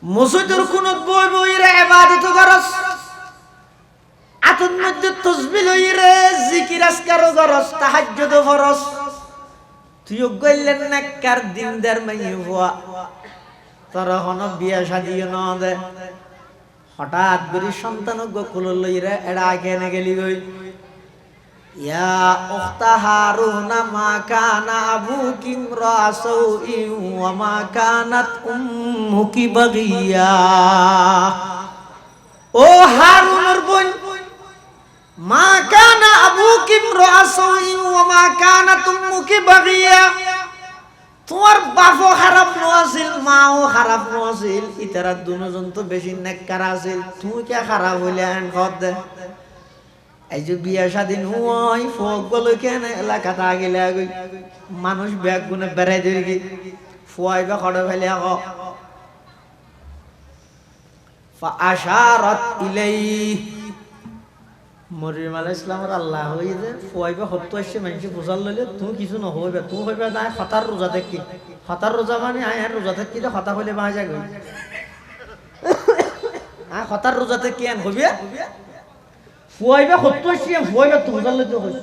মসজিদের কুনুত বই বই রে ইবাদত করস, আতন মধ্যে তাসবিহ লই রে জিকির আজকার করস, তাহাজ্জুদ ফরস। তুই গইলেন না কার দিনদার মাইয়ে হওয়া, তোর হন বিয়া শাদিও ন দে। হঠাৎ করে সন্তান গোকুল লই রে এড়া কেনে গেলি গই। ইয়া উখতা হারুনা মা কানা আবুকি ইমরাসাউই ওয়া মা কানাত উম্মুকি বাগিয়া। ও হারুনের বোন, মা কানা আবুকি ইমরাসাউই ওয়া মা কানাত উম্মুকি বাগিয়া। তোমার বাপও খারাপ নছিল, মাও খারাপ নছিল, ইতারা দুজন তো বেশি নেককার আছিল। তুই কে খারাপ হইলে আন খদ দে। এই যে বিয়া স্বাধীন হুই ফোক বলো কেন এলাকাটা গেলে আগে মানুষ ব্যাগ গুনে বেড়াই দিয়ে কি ফুয়াই বা খড়ে ফেলে আশারত ইলাই। মরিয়ম আলাইহিস সালামের আল্লাহ হই যে ফুয়াই বা হত্য আসছে মানুষ বুঝাল লইলে তুই কিছু নহইবে, তুই হইবে না হতার রোজা দেখি। হতার রোজা মানে আয় রোজা থাকি তো হতা হইলে বাঁচা যাবে। হতার রোজাতে কি আন হইবে ফুয়াইবা হত্য আসছে ফুয়াইবা তো বুঝাল লইতে হই।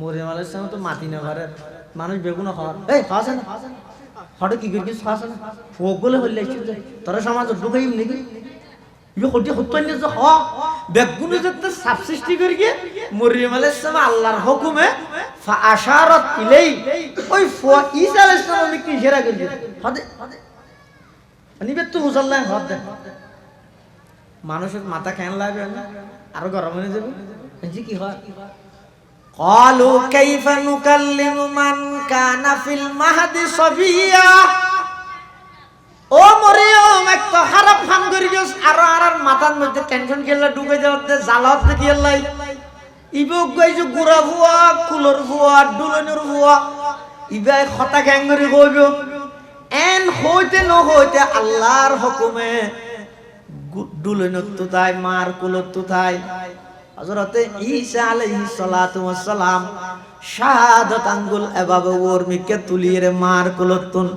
মরিয়ম আলাইহিস সালাম তো মাটি না ঘরে মানুষ বেগুন খাওয়ার এই খাওয়াছে না হঠাৎ কি করি খাওয়াছে না ফোক বলে হইলে আসছে তোরা সমাজ ঢুকাইম নাকি ইয়ে হটি হত্য নিয়ে যে হ বেগুন যেতে সাব সৃষ্টি করি গিয়ে মরিয়ম আলাইহিস সালাম আল্লাহর হুকুমে ফাআশারাত ইলাই ওই ফুয়া ঈসা আলাইহিস সালাম কি ইশারা করি হদে নিবে তো মুসাল্লাহ হদ দে। মানুষের মাথা কেন লাগবে আরো গরম হয়ে যাবে কি হয়। ক্বালু কাইফা নুকাল্লিমু মান কানা ফিল মাহদি সাবিয়া। ও মরিয়ম একটা খারাপ ফান করি গেছ আর মাথার মধ্যে টেনশন খেলা ঢুকে যাওয়াতে জ্বালাত দেখি আল্লাহ ইবক গাইছো গুড়া ভুয়া কুলর ভুয়া ডুলনের ভুয়া ইবাই খতা গ্যাং করে কইব এন হইতে ন হইতে আল্লাহর হুকুমে ডুলনত তো তাই মার কুলত তো তাই। হযরতে ঈসা আলাইহিস সালাতু ওয়াস সালাম শাহাদাত আঙ্গুল এভাবে ওর মিকে তুলিয়ে মার কুলতুন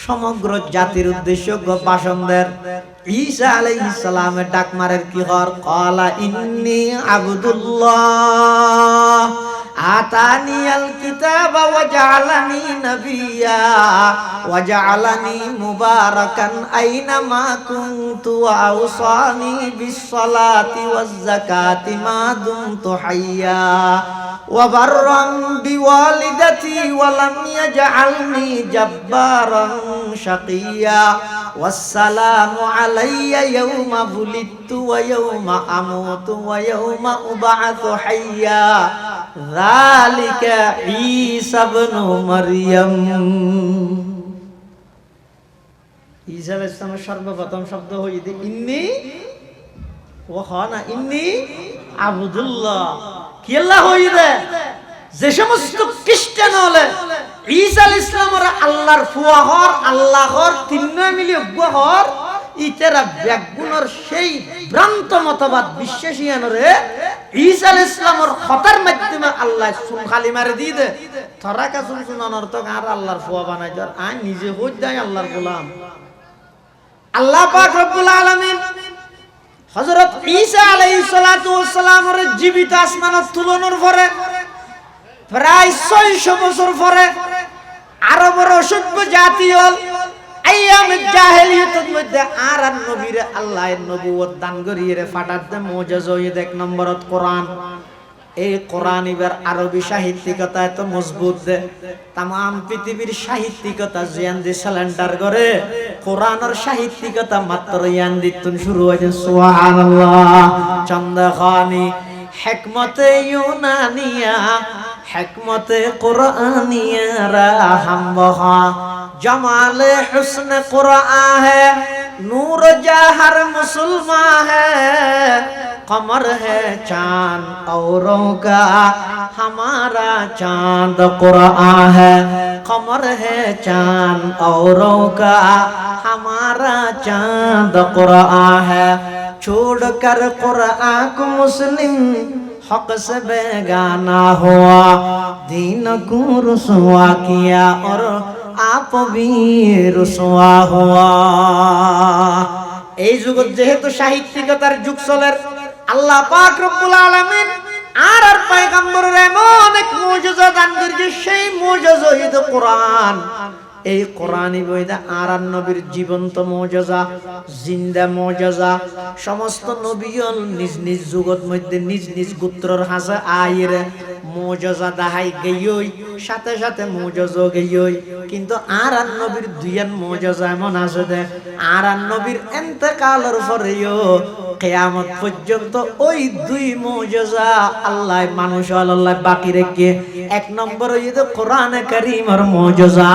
সমগ্র জাতির উদ্দেশ্য ভাষণ দেন। ঈসা আলাইহিস সালামের ডাক মারের কি হর ক্বালা ইন্নী আবদুল্লাহ আতানিয়াল কিতাবা ওয়া জাআলানি নাবিয়্যা ওয়া জাআলানি মুবারাকান আইনামা কুনতু ওয়া আওসানি বিস-সালাতি ওয়াজ-যাকাতি মা দুমতু হাইয়্যা ওয়া বাররান বিওয়ালিদাতি ওয়া লাম ইয়াজআলনি জাব্বারান শাকিয়্যা ওয়াস-সালামু আলাইয়া ইয়াওমা বুলিদতু ওয়া ইয়াওমা আমুতু ওয়া ইয়াওমা উবআতু হাইয়্যা যালিকা ঈসা ইবনু মারইয়াম। ঈসা আলাইহিস সালামের সর্বপ্রথম শব্দ হইছে ইন্নী ওয়া খানা ইন্নী আবদুল্লাহ। কি আল্লাহ হইছে যে সমস্ত খ্রিস্টান হলে ঈসা আলাইহিস সালামের আল্লাহর ফুয়া হর আল্লাহর তিননে মিলে গুয়া হর ইতারা ব্যাগুনের সেই ভ্রান্ত মতবাদ বিশ্বাসীয়ানরে ঈসা আলাইহিস সালামের খতার মাধ্যমে আল্লাহ সুন খালি মারে দি দে তোরা কা সুন সুনানোর তো আর আল্লাহর ফুয়া বানাই দর আই নিজে হই দেই আল্লাহর গোলাম। আল্লাহ পাক রব্বুল আলামিন হযরত ঈসা আলাইহিস সালাতু ওয়াস সালামের জীবিত আসমানত তুলনার পরে প্রায় 600 বছর পরে আরবের অসভ্য জাতি হল আইয়ামে জাহেলিয়তের মধ্যে আর নবীরে আল্লাহর নবুয়ত দান করিয়ে ফাটাতে মুজিজা হই এক নম্বরত কোরআন। এই কোরআন এবার আরবি সাহিত্যিকতা এত মজবুত দে তাম পৃথিবীর সাহিত্যিকতা জিয়ান দি সিলিন্ডার করে কোরআনের সাহিত্যিকতা মাত্র ইয়ান দিতুন শুরু হইছে সুবহানাল্লাহ। চন্দ্রখানি হিকমতে ইউনানিয়া হিকমতে কুরআনিয়া রাহম বহা जमाले हुस्न कुरान है नूर जहर मुसलमान है कमर है चांद औरों का हमारा चांद कुरान है कमर है चांद औरों का हमारा चांद कुरान है छोड़कर कुरान को मुस्लिम हक से बेगाना हुआ दीन को रुसवा किया और आप भी रुसवा हुआ। এই যুগত যেহেতু সাহিত্যিকতার যুগ চলে, আল্লাহ পাক রব্বুল আলামিন আর পয়গম্বরের এমন এক মুজিজা দান করেছে, সেই মুজিজা হলো কোরআন। এই কোরআনই বইদা আর নবীর জীবন্ত মুজিজা, জিন্দা মুজিজা। সমস্ত নবীগণ নিজ নিজ যুগত মধ্যে নিজ নিজ গোত্রর হাসে আইরে মুজিজা দাহাই গইয়ই, সাথে সাথে মুজিজা গইয়ই। কিন্তু আর নবীর দুইয়ান মুজিজা এমন আছে দে, আর নবীর ইন্তেকালের পরেও কিয়ামত পর্যন্ত ওই দুই মুজিজা আল্লাহ মানুষ আল্লাহ বাকি রেখে, এক নম্বর হইছে কোরআনে কারীমের মুজিজা,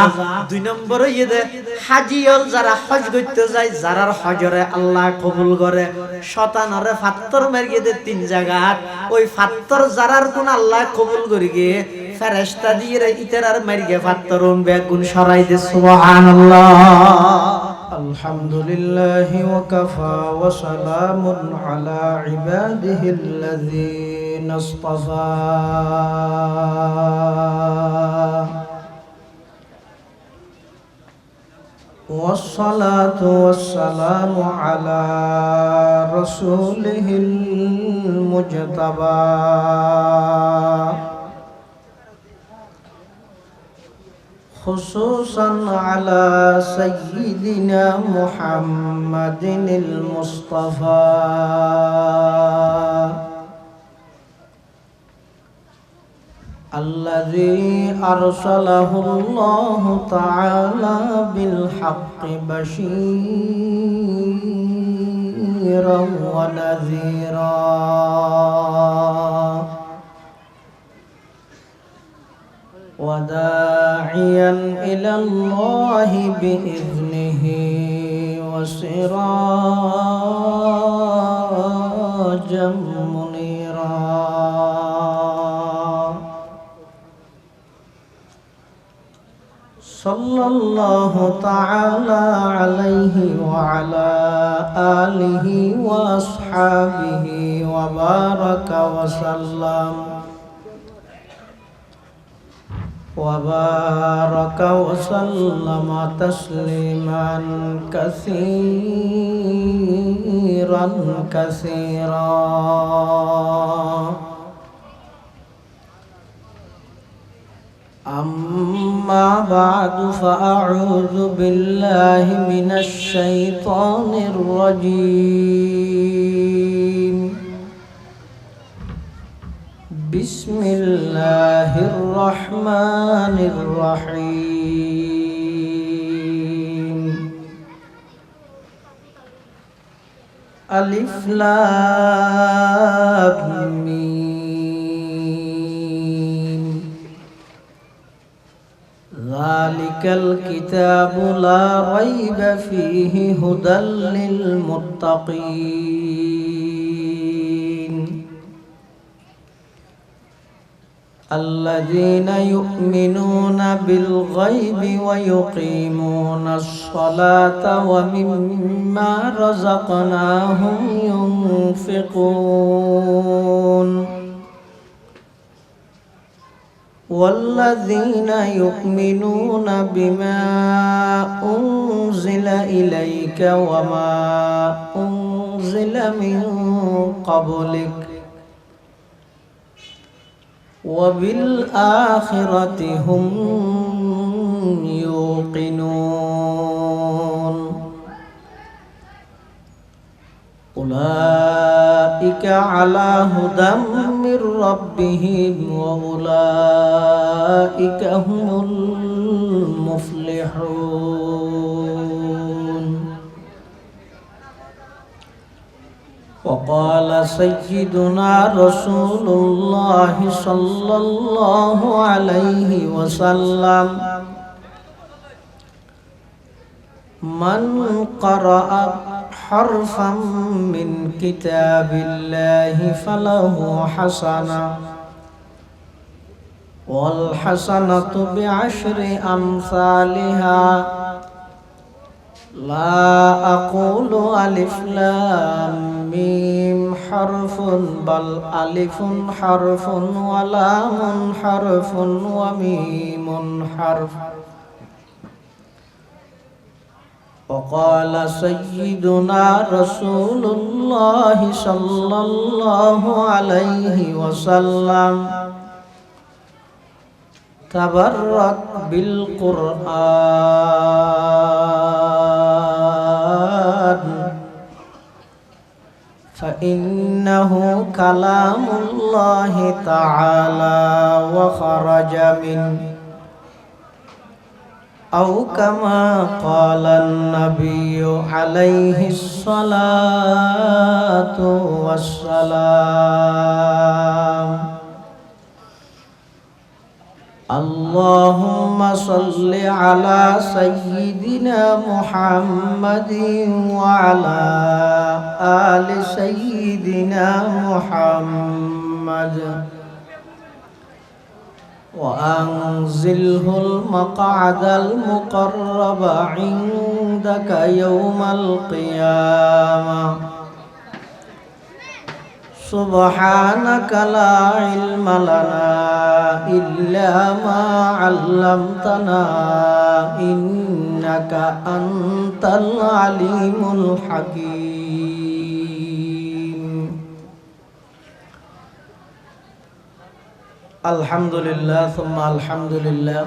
দুই নম্বর হইছে হাজিয়ল যারা হজ করতে যায়, যারার হজরে আল্লাহ কবুল করে। শতানরে ফাত্তর মারিয়ে দে তিন জায়গাত, ওই ফাত্তর যারার কোন আল্লাহ কবুল করি গিয়ে ফেরেশতা দিয়ে ইতারার মারিয়ে ফাত্তরন বেগুন সরাই দে। সুবহানাল্লাহ। আলহামদুলিল্লাহি ওয়া কাফা ওয়া সালামুন আলা ইবাদিহিল্লাযীনা ইসতাফা। والصلاة والسلام على رسوله المجتبى خصوصا على سيدنا محمد المصطفى الذي أرسله الله تعالى بالحق بشيرا ونذيرا وداعيا إلى الله بإذنه وسراجا منيرا. صلى الله تعالى عليه وعلى آله وأصحابه وبارك وسلم تسليما كثيرا كثيرا. أما بعد فأعوذ بالله من الشيطان الرجيم. بسم الله الرحمن الرحيم. ألف لام ميم. ذلك الكتاب لا ريب فيه هدى للمتقين الذين يؤمنون بالغيب ويقيمون الصلاة ومما رزقناهم ينفقون والذين يؤمنون بما أنزل إليك وما أنزل من قبلك وبالآخرة هم يوقنون. أولئك على هدى من ربهم وأولئك هم المفلحون. وقال سيدنا رسول الله صلى الله عليه وسلم: من قرأ حرفا من كتاب الله فله حسنة والحسنة بعشر أمثالها. لا أقول ألف لام ميم حرف بل ألف حرف ولام حرف وميم حرف وقال سيدنا رسول الله صلى الله عليه وسلم تبرك بالقرآن فإنه كلام الله تعالى وخرج منه أو كما قال النبي عليه الصلاة والسلام اللهم صل على سيدنا محمد وعلى آل سيدنا محمد وأنزله المقعد المقرب عندك يوم القيامة سبحانك لا علم لنا إلا ما علمتنا إنك أنت العليم الحكيم الحمد لله ثم الحمد لله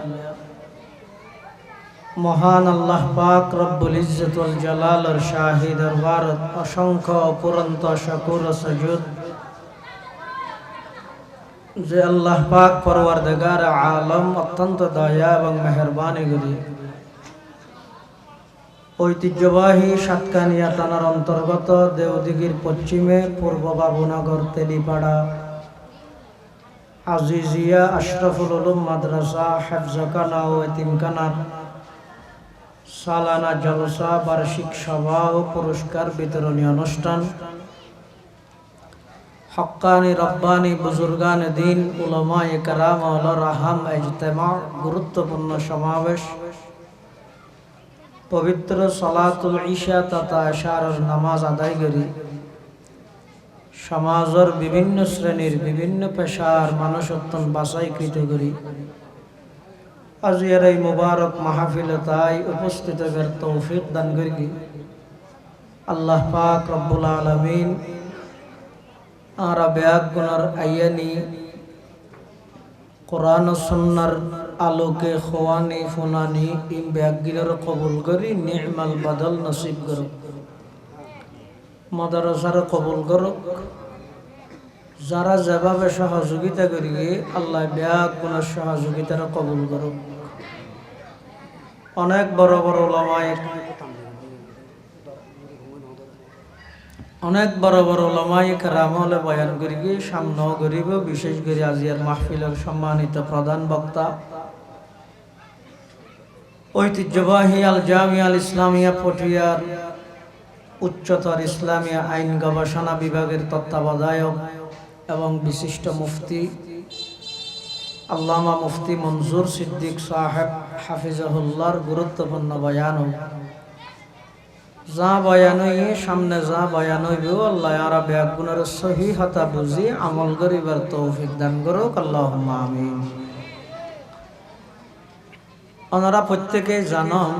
মহান আল্লাহ পাক রব্বুল ইজ্জত ওয়াল জালালের শাহী দরবারত অসংখ্য অপুরন্ত শুকর ও সুজুদ যে আল্লাহ পাক পরওয়ারদিগার আলম অত্যন্ত দয়া এবং মেহেরবানি করি ঐতিহ্যবাহী সাতকানিয়া থানার অন্তর্গত দেওদিঘির পশ্চিমে পূর্ব বাবুনগর তেলিপাড়া আজিজিয়া আশরাফুল উলুম মাদ্রাসা হেফজখানা ও এতিমখানার সালানা জলসা বার্ষিক সভা ও পুরস্কার বিতরণী অনুষ্ঠান হক্কানি রব্বানি বুজুর্গান দিন উলামায়ে কেরাম ওয়ালার রাহাম ইজতেমা গুরুত্বপূর্ণ সমাবেশ পবিত্র সালাতুল ইশা তথা ইশারের নামাজ আদায় করি সমাজের বিভিন্ন শ্রেণীর বিভিন্ন পেশার মানুষ অত্যন্ত বাছাইকৃত করি আজিয়ার এই মুবারক মাহফিলে তাই উপস্থিত হওয়ার তৌফিক দান করি আল্লাহ পাক রব্বুল আলামিন আর ব্যাগ গুনার আয়ানি কোরআন ও সুন্নাহর আলোকে খোয়ানি ফুনানি ইন ব্যাগগির কবুল করি নি'মাল বদল নসিব করুক মাদ্রাসার কবুল করুক যারা যেভাবে সহযোগিতা করিয়ে আল্লাহ ব্যাগ গুনার সহযোগিতার কবুল করুক অনেক বড় বড় ওলামায়ে কেরাম হলে বয়ান করি গিয়ে সামনেও করিব বিশেষ করে আজিয়ার মাহফিলের সম্মানিত প্রধান বক্তা ঐতিহ্যবাহী আল জামিয়া আল ইসলামিয়া পটিয়ার উচ্চতর ইসলামিয়া আইন গবেষণা বিভাগের তত্ত্বাবধায়ক এবং বিশিষ্ট মুফতি আল্লামা মুফতি মনজুর সিদ্দিক সাহেব হাফিজাহুল্লাহর গুরুত্বপূর্ণ বয়ান যা বয়ান সামনে যা বয়ান হইব আল্লাহ আরা ব্যাগুনের সহি হতা বুঝি আমল করিবার তৌফিক দান করুক আল্লাহুম্মা আমিন। ওনারা প্রত্যেকেই জানেন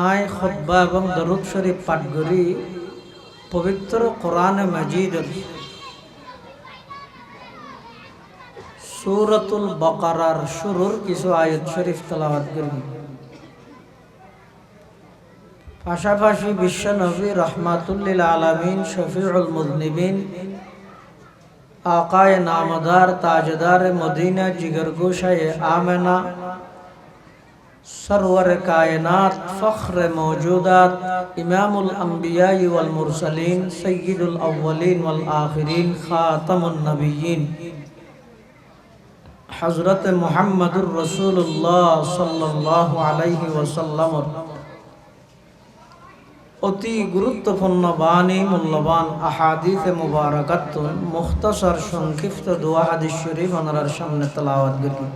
আয় খুতবা এবং দরুদ শরীফ পাঠ করি পবিত্র কোরআন মাজিদের সূরাতুল বাকারার শুরুর কিছু আয়াত শরীফ তেলাওয়াত করি পাশাপাশি বিশ্ব নবী রহমাতুল লিল আলামিন শফিউল মুযনিবিন আকায়ে নামদার তাজদার মদিনা জিগরগোশায়ে আমেনা सरवर कायनात फ़ख्र मौजूदात इमामुल अंबिया वल मुरसलीन सय्यिदुल अव्वलीन वल आखिरीन खातमुन नबिय्यीन हज़रत मुहम्मदुर रसूलुल्लाह सल्लल्लाहु अलैहि वसल्लम অতি গুরুত্বপূর্ণ বাণী মূল্যবান আহাদিস মুবারাকাত মুখতাসার সংক্ষিপ্ত দোয়া হাদিস শরীফ ওনার সামনে তেলাওয়াত করি।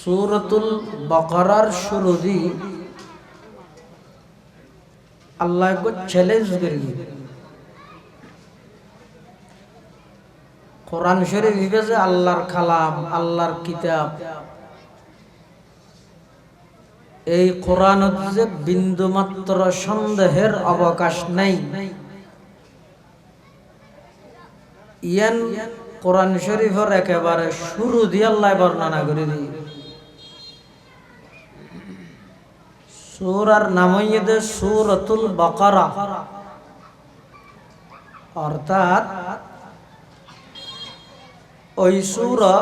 সূরাতুল বাকারার শুরু দি আল্লাহ को চ্যালেঞ্জ করি কোরআন শরীফ যে আল্লাহর কালাম আল্লাহর কিতাব এই কোরআনত যে বিন্দুমাত্র সন্দেহের অবকাশ নেই। ইয়ান কোরআন শরীফের একেবারে শুরু দিয়ে আল্লাহ বর্ণনা করে দিই। সূরার নাম হইছে সূরাতুল বাকারা, অর্থাৎ ওই সূরা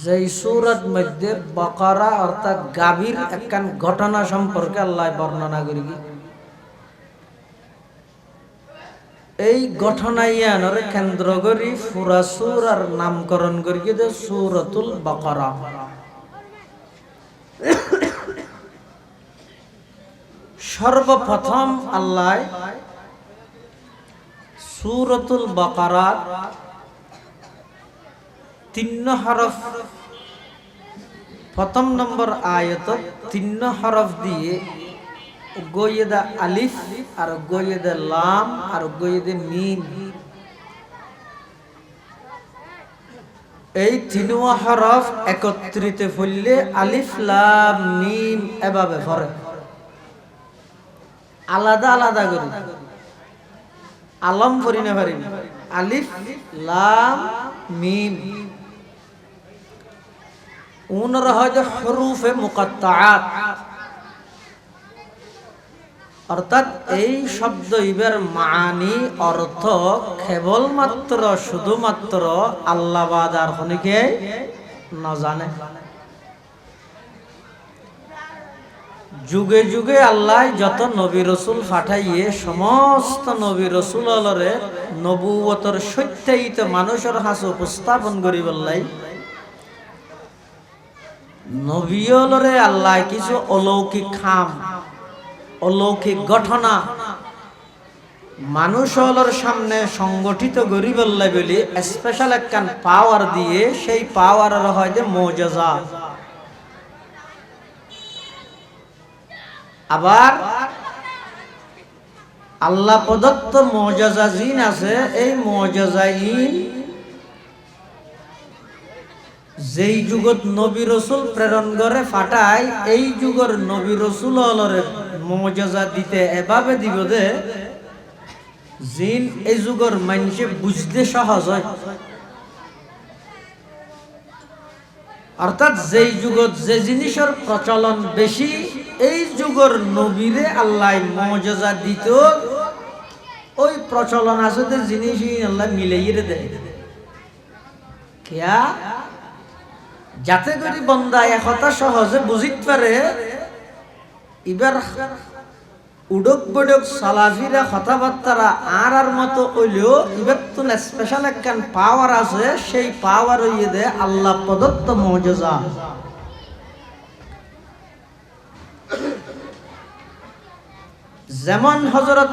যেই সূরার মধ্যে বাকারা অর্থাৎ গাভীর একখান ঘটনা সম্পর্কে আল্লাহ বর্ণনা করি। এই ঘটনাইয়ানরে কেন্দ্র করি পুরা সূরার নামকরণ করি যে সূরাতুল বাকারা। সর্বপ্রথম আল্লাহ সূরাতুল বাকারার 3 হরফ, প্রথম নম্বর আয়াত 3 হরফ দিয়ে গোয়েদা আলিফ আর গোয়েদা লাম আর গোয়েদা মিম, এই 3 হরফ একত্রিত হইলে আলিফ লাম মিম এভাবে পড়ে। আলাদা আলাদা করে আলম পড়ি না পারি, আলিফ লাম মিম উনরা হয় যে হরুফে মুকাত্তাআত, অর্থাৎ এই শব্দ ইবের মানি অর্থ কেবলমাত্র শুধুমাত্র আল্লাহ বাদ আর কোনকে না জানে। যুগে যুগে আল্লাহ যত নবী রসুল পাঠাইয়ে সমস্ত নবী রসুলরে নবুয়তর সত্যায়িত মানুষের হাসে উপস্থাপন করি বললাই নবীলরে আল্লাহ কিছু অলৌকিক খাম অলৌকিক ঘটনা মানুষের সামনে সংগঠিত করি বললাই বলি স্পেশাল একখান পাওয়ার দিয়ে সেই পাওয়ারের হয় যে মুজিজা। আবার আল্লাহ প্রদত্ত মুজিজা জিন আছে, এই মুজিজাইন যেই যুগত নবী রসুল প্রেরণ করে ফাটায় এই যুগের নবী রসুল হলরে মুজিজা দিতে এভাবে দিব দে জিন এই যুগের মানুষে বুঝতে সহজ হয়। অর্থাৎ যেই যুগত যে জিনিসের প্রচলন বেশি এই যুগের নবীরে আল্লাহ মুজিজা দিত, ওই প্রচলন আছে যে জিনিসই আল্লাহ মিলাইয়ে দেয় কিয়া যাতে করে বন্দা একথা সহজে বুঝিতে পারে। এবার উডক বডক সালাফিরা কথাবার্তারা আর মতো হইলেও এবার তো স্পেশাল একখান পাওয়ার আছে, সেই পাওয়ার হইয়ে দেয় আল্লাহ প্রদত্ত মুজিজা। যেমন হযরত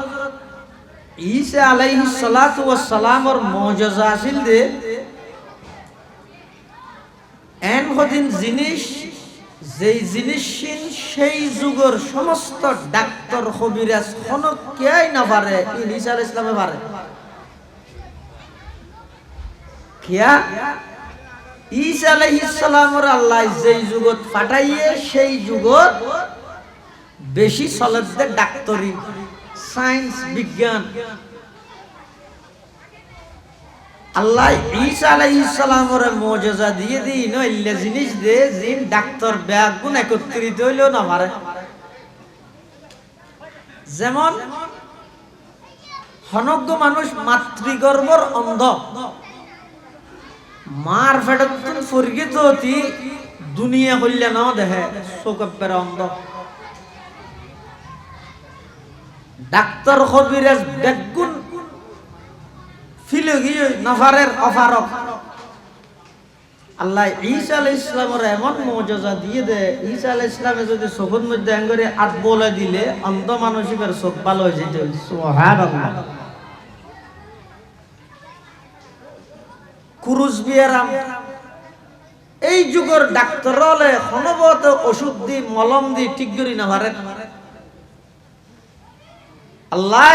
ঈসা আলাইহিস সালাতু ওয়াস সালামের মুজিজা আছিল দে এন হদিন জিনিস যেই জিনিস সেই যুগের সমস্ত ডাক্তার কবিরাজ কোনো কেই না পারে, ঈসা আলাইহিস সালামে পারে কিয়া ঈসা আলাইহিস সালামের আল্লাহ যেই যুগত পাঠাইয়ে সেই যুগত বেশি চলে ডাক্তারি সায়েন্স বিজ্ঞান। আল্লাহ ঈসা আলাইহিস সালামের মুজিজা দিয়ে দিই নইলে জিনিস দে জিন ডাক্তার ব্যাগুন একত্রিত হইলেও না পারে। যেমন হনজ্ঞ মানুষ মাতৃগর্ভর অন্ধ, মার ফেটত ফরগে তো দুনিয়া হইলে না দেখে চোখের অন্ধ। ডাক্তার কবিরাজ বেগুন ফিলগি নফারের অফারক আল্লাহ ঈসা আলাইহিস সালামের এমন মুজিজা দিয়ে দে, ঈসা আলাইহিস সালামে যদি চোখের মধ্যে আঙ্গুরে আট বলে দিলে অন্ধ মানুষের চোখ ভালো হয়ে যেত। সুবহানাল্লাহ। কুরুজ বিয়ারাম এই যুগের ডাক্তার হলে সম্ভবত ওষুধ দি মলম দি ঠিক করি না পারে। আল্লাহ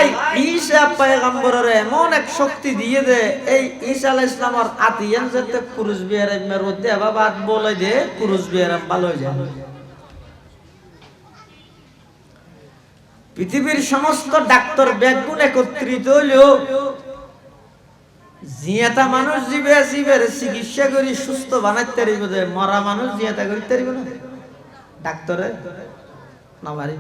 ঈসা পয়গম্বরের এমন এক শক্তি দিয়ে দে, এই ঈসা আলাইহিস সালামের আতিয়ান যেতে কুরুজ বিয়ারামের মধ্যে বাবা বলে দে কুরুজ বিয়ারাম ভালো হয়ে যায়। পৃথিবীর সমস্ত ডাক্তার ব্যাগুণ একত্রিত হইলেও জিয়াতা মানুষ জীবের চিকিৎসা করি সুস্থ বানাইতে পারিব, যে মরা মানুষ জিয়াতা করতে পারিব না ডাক্তারে না পারি।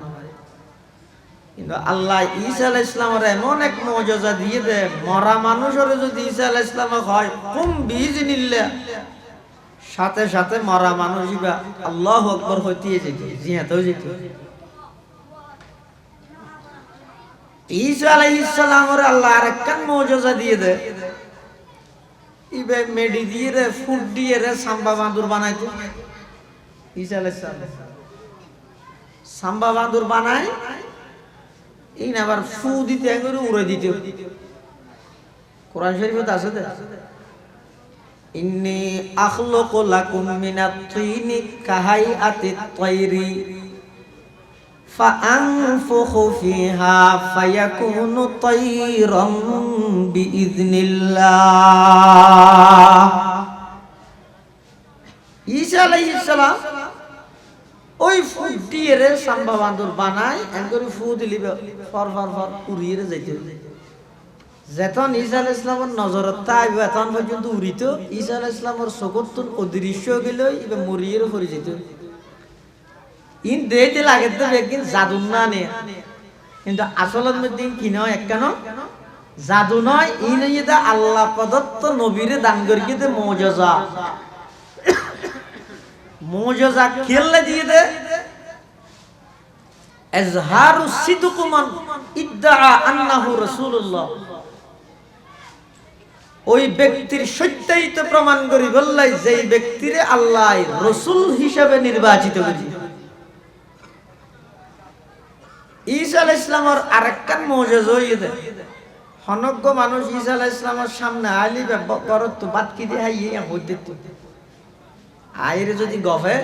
কিন্তু আল্লাহ ঈসা আলাইহিস সালামের এমন এক মুজিজা দিয়ে দে, মরা মানুষের যদি ঈসা আলাইহিস সালাম হয় কুম বিইজনিল্লাহ, সাথে সাথে মরা মানুষ ইবা আল্লাহু আকবার হইতে যেত, জিয়াত হয়ে যেত। ঈসা আলাইহিস সালামের আল্লাহ আরেকখান মুজিজা দিয়ে দে, ইবে মেডি দিয়ে রে ফুট দিয়ে রে সাম্বা বাঁদুর বানাইতো। ঈসা আলাইহিস সালাম সাম্বা বাঁদুর বানায়, এই না আবার ফু দিতে করে উড়ে দিতে। কোরআন শরীফে আছে দে, ইন্নী আখলুকু লাকুম মিনাত তিনি কাহাইআতিত তায়রি ফাআনফুখু ফিহা ফায়াকুনু তায়রাম বিইذনিল্লাহ। ঈসা আলাইহিস সালাম ওই ফুট দিয়ে রে সাম্বা বাঁদর বানায়, এমন ফু দিলিবে ফর ফর ফর উড়িয়ে যাইতে। যেতন ঈসা আলাইহিস সালামের নজরত তাইব এতন পর্যন্ত উড়িত, ঈসা আলাইহিস সালামের চকুত অদৃশ্য গেল, ইবে মরিয়ে পড়ে যেত। ইন দেইতে লাগে তো একদিন জাদু না নে, কিন্তু আসলের মধ্যে কি নয়, একখানো জাদু নয়, ইন ইদা আল্লাহ প্রদত্ত নবীরে দান করিয়ে দে মুজিজা। মুজিজা খেললে দিয়ে দে ইজহারু সিদক মান ইদ্দাআ আন্নাহু রাসূলুল্লাহ, ওই ব্যক্তির সত্যায়িত প্রমাণ করি বললাই যেই ব্যক্তিরে আল্লাহ রাসূল হিসেবে নির্বাচিত করেছে। ঈসা আলাইহিস সালামের আরেকটা মুজিজা হইছে, হনজ্ঞ মানুষ ঈসা আলাইহিস সালামের সামনে আইলি বরত বাতকি দিয়ে হাইয়ে হইতে তো আইরে যদি গফে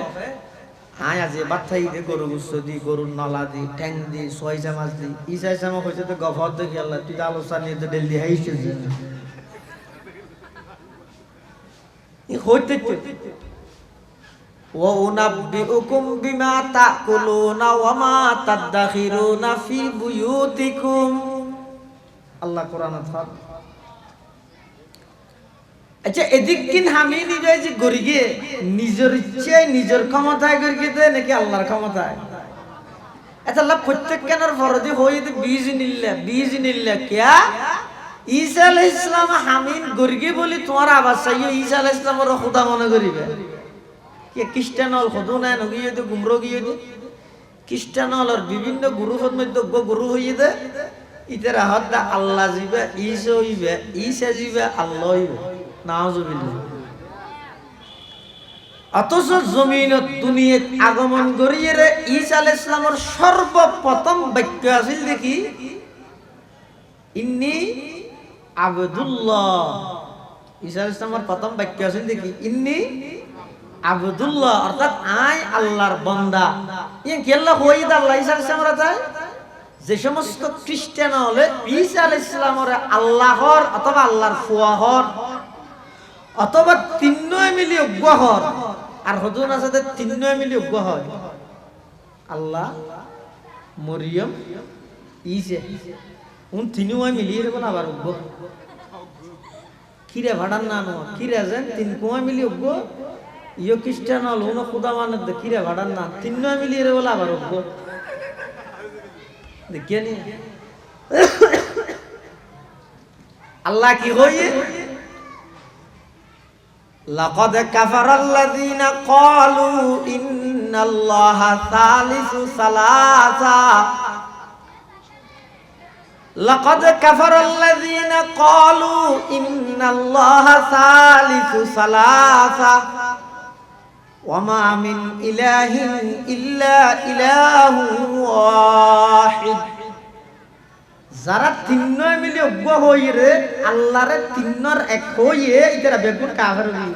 আয় আজ বাথাই দে গরু গুচ্ছ দি, গরুর নলা দি, ট্যাং দি, সয়জা মাছ দি। ঈসা আলাইহিস সালাম হইছে তো গফর দেখি আল্লাহ তুই আলোচনা নিয়ে ডেল দি হাইছে হইতে তো। ওয়া উনাব্বিউকুম বিমা তাকুলুনা ওয়া মা তাদাখিরুনা ফি বুয়ুতিকুম, আল্লাহ কোরআনে থাক। আচ্ছা এদিক কিন আমি নিবে যে গরি গিয়ে নিজের ইচ্ছায় নিজের ক্ষমতায় করিয়ে দেয় নাকি আল্লাহর ক্ষমতায়? আচ্ছা আল্লাহ প্রত্যেক কেনার ফরজি হইতে বিইজনিল্লাহ কিয়া ঈসা আলাইহিস সালাম হামিন গরিগে বলি তোমার আওয়াজ চাইও ঈসা আলাইহিস সালামের খোদা মনে করিবে। কে খ্রিস্টান হল খোদু না নগিয়ে তো গুমরো গিয়ে দে, খ্রিস্টান হলর বিভিন্ন গুরুর মধ্যে গুরু হইয়ে দে, ইতার হাত আল্লাহ জিবে ঈসা হইবে, ঈসা জিবে আল্লাহ হইবে, নাউজুবিল্লাহ। অথচ জমিনত দুনিয়াত আগমন করিয়ে রে ঈসা আলাইহিস সালামের সর্বপ্রথম বাক্য আছিল দেখি ইন্নী আবদুল্লাহ। ঈসা আলাইহিস সালামের প্রথম বাক্য আছিল দেখি ইন্নী আবদুল্লাহ, অর্থাৎ আই আল্লাহর বান্দা। ইয়ে কেল্লা হইদা আল্লাহ ঈসা আলাইহিস সালামের তাই যে সমস্ত খ্রিস্টান হলে ঈসা আলাইহিস সালামের আল্লাহর অথবা আল্লাহর ফুয়াহর অথবা তিনয় মিলি অজ্ঞহর, আর হদুন আছে তিনয় মিলি অজ্ঞ হয় আল্লাহ মরিয়ম ঈসা, উন তিনয় মিলিয়ে দেব না আবার অজ্ঞ কিরে ভাড়ার না নো কিরে যেন তিন কুয়া মিলি অজ্ঞ ইয় খ্রিস্টান হল উন খুদা মানত কিরে ভাড়ার না তিনয় মিলিয়ে দেব আবার অজ্ঞ দেখিয়ে নি আল্লাহ কি হইয়ে লাকাদ কাফারাল্লাযীনা ক্বালু ইন্নাল্লাহা সালিসু সালাসা, লাকাদ কাফারাল্লাযীনা ক্বালু ইন্নাল্লাহা সালিসু সালাসা ওয়া মা মিন ইলাহিন ইল্লা ইলাহু ওয়াহিদ। যারা তিনয় মিলে অজ্ঞ হই রে আল্লাহরে তিনর এক হইয়ে ইতারা বেগুন কাফের হই।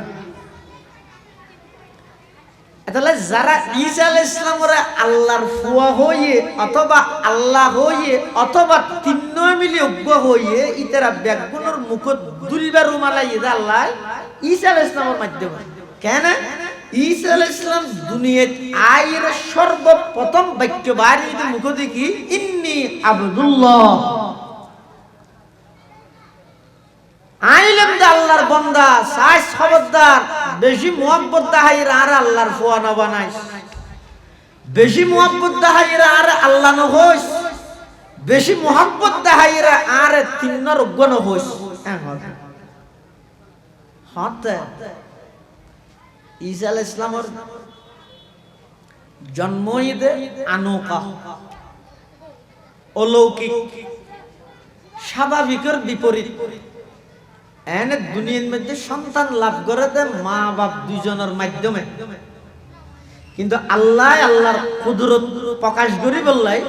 তাহলে যারা ঈসা আলাইহিস সালামের আল্লাহর ফুয়া হইয়ে অথবা আল্লাহ হইয়ে অথবা তিনয় মিলে অজ্ঞ হইয়ে ইতারা বেগুনের মুখ দুলবার রুমালাই দে আল্লাহ ঈসা আলাইহিস সালামের মাধ্যমে। কেন ঈসা আলাইহিস সালাম দুনিয়াত আইর সর্বপ্রথম বাক্য বাড়ি মুখ দেখি ইন্নী আব্দুল্লাহ, আইলাম দা আল্লাহর বান্দা। সাইস খবরদার বেশি মুহাব্বত দাহাইরা আর আল্লাহর ফুয়া না বানাইস, বেশি মুহাব্বত দাহাইরা আর আল্লাহ ন হইস, বেশি মুহাব্বত দাহাইরা আর তিন্নর গণ হইস। হতে ঈসা আলাইহিস সালামের জন্মই দে আনোকা, অলৌকিক, স্বাভাবিকের বিপরীত। এনে দুনিয়ার মধ্যে সন্তান লাভ করে দেয় মা বাপ দুইজনের মাধ্যমে, কিন্তু আল্লাহর কুদরত প্রকাশ করি বললাই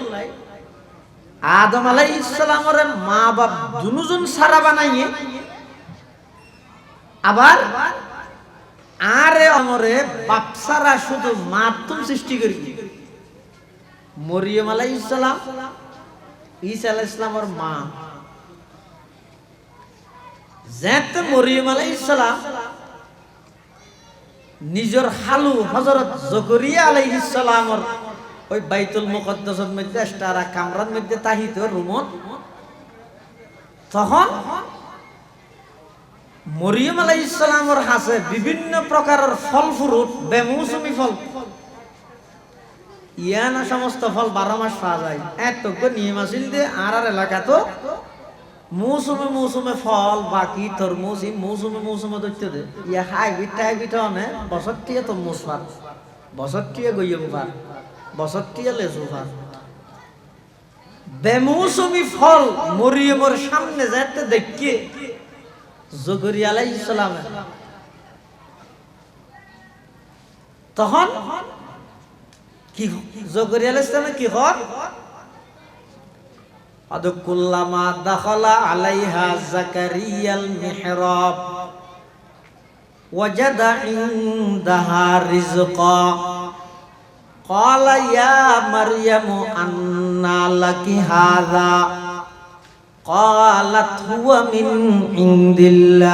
আদম আলাইহিস সালামের মা বাপ দুজন সারা বানাইয়ে আবার আরে আমরে বাপ সারা শুধু মাতুম সৃষ্টি করি। মরিয়ম আলাইহিস সালাম ঈসা আলাইহিস সালামের মা, যেত মরিয়ম আলাইহিস সালাম নিজের খালু হযরত জাকারিয়া আলাইহিস সালামের ওই বাইতুল মুকদ্দাসের মধ্যে একটা কামরার মধ্যে তাহিত রুমত, তখন মরিয়ম আলাইহিস সালামের হাতে বিভিন্ন প্রকারের ফল ফ্রুট, বেমৌসুমি ফল, ইয়ানা সমস্ত ফল 12 মাস পাওয়া যায়। এতজ্ঞ নিয়ম আছিল যে আর এলাকা তো মৌসুমে মৌসুমে ফল, বাকি তরমুজ মৌসুমে মৌসুমে ধরতে দে। ইয়া হাইব্রিড টাইব্রিড অনে বছর টিয়া তরমুজ ফার, বছর টিয়া গইয়ম ফার, বছর টিয়া লেচু ফার। বেমৌসুমি ফল মরিয়মের সামনে যেতে দেখে জাকারিয়া আলাইহিস সালাম তখন কি জাকারিয়া আলাইহিস সালাম কি হয় আদকুল্লামা দাখালা আলাইহা জাকারিয়াল মিহরাব ওয়াজাদা ইনদাহা রিজকা ক্বালা ইয়া মারইয়ামু আন্না লাকি হাযা ক্বালাত হুয়া মিন ইনদিল্লাহ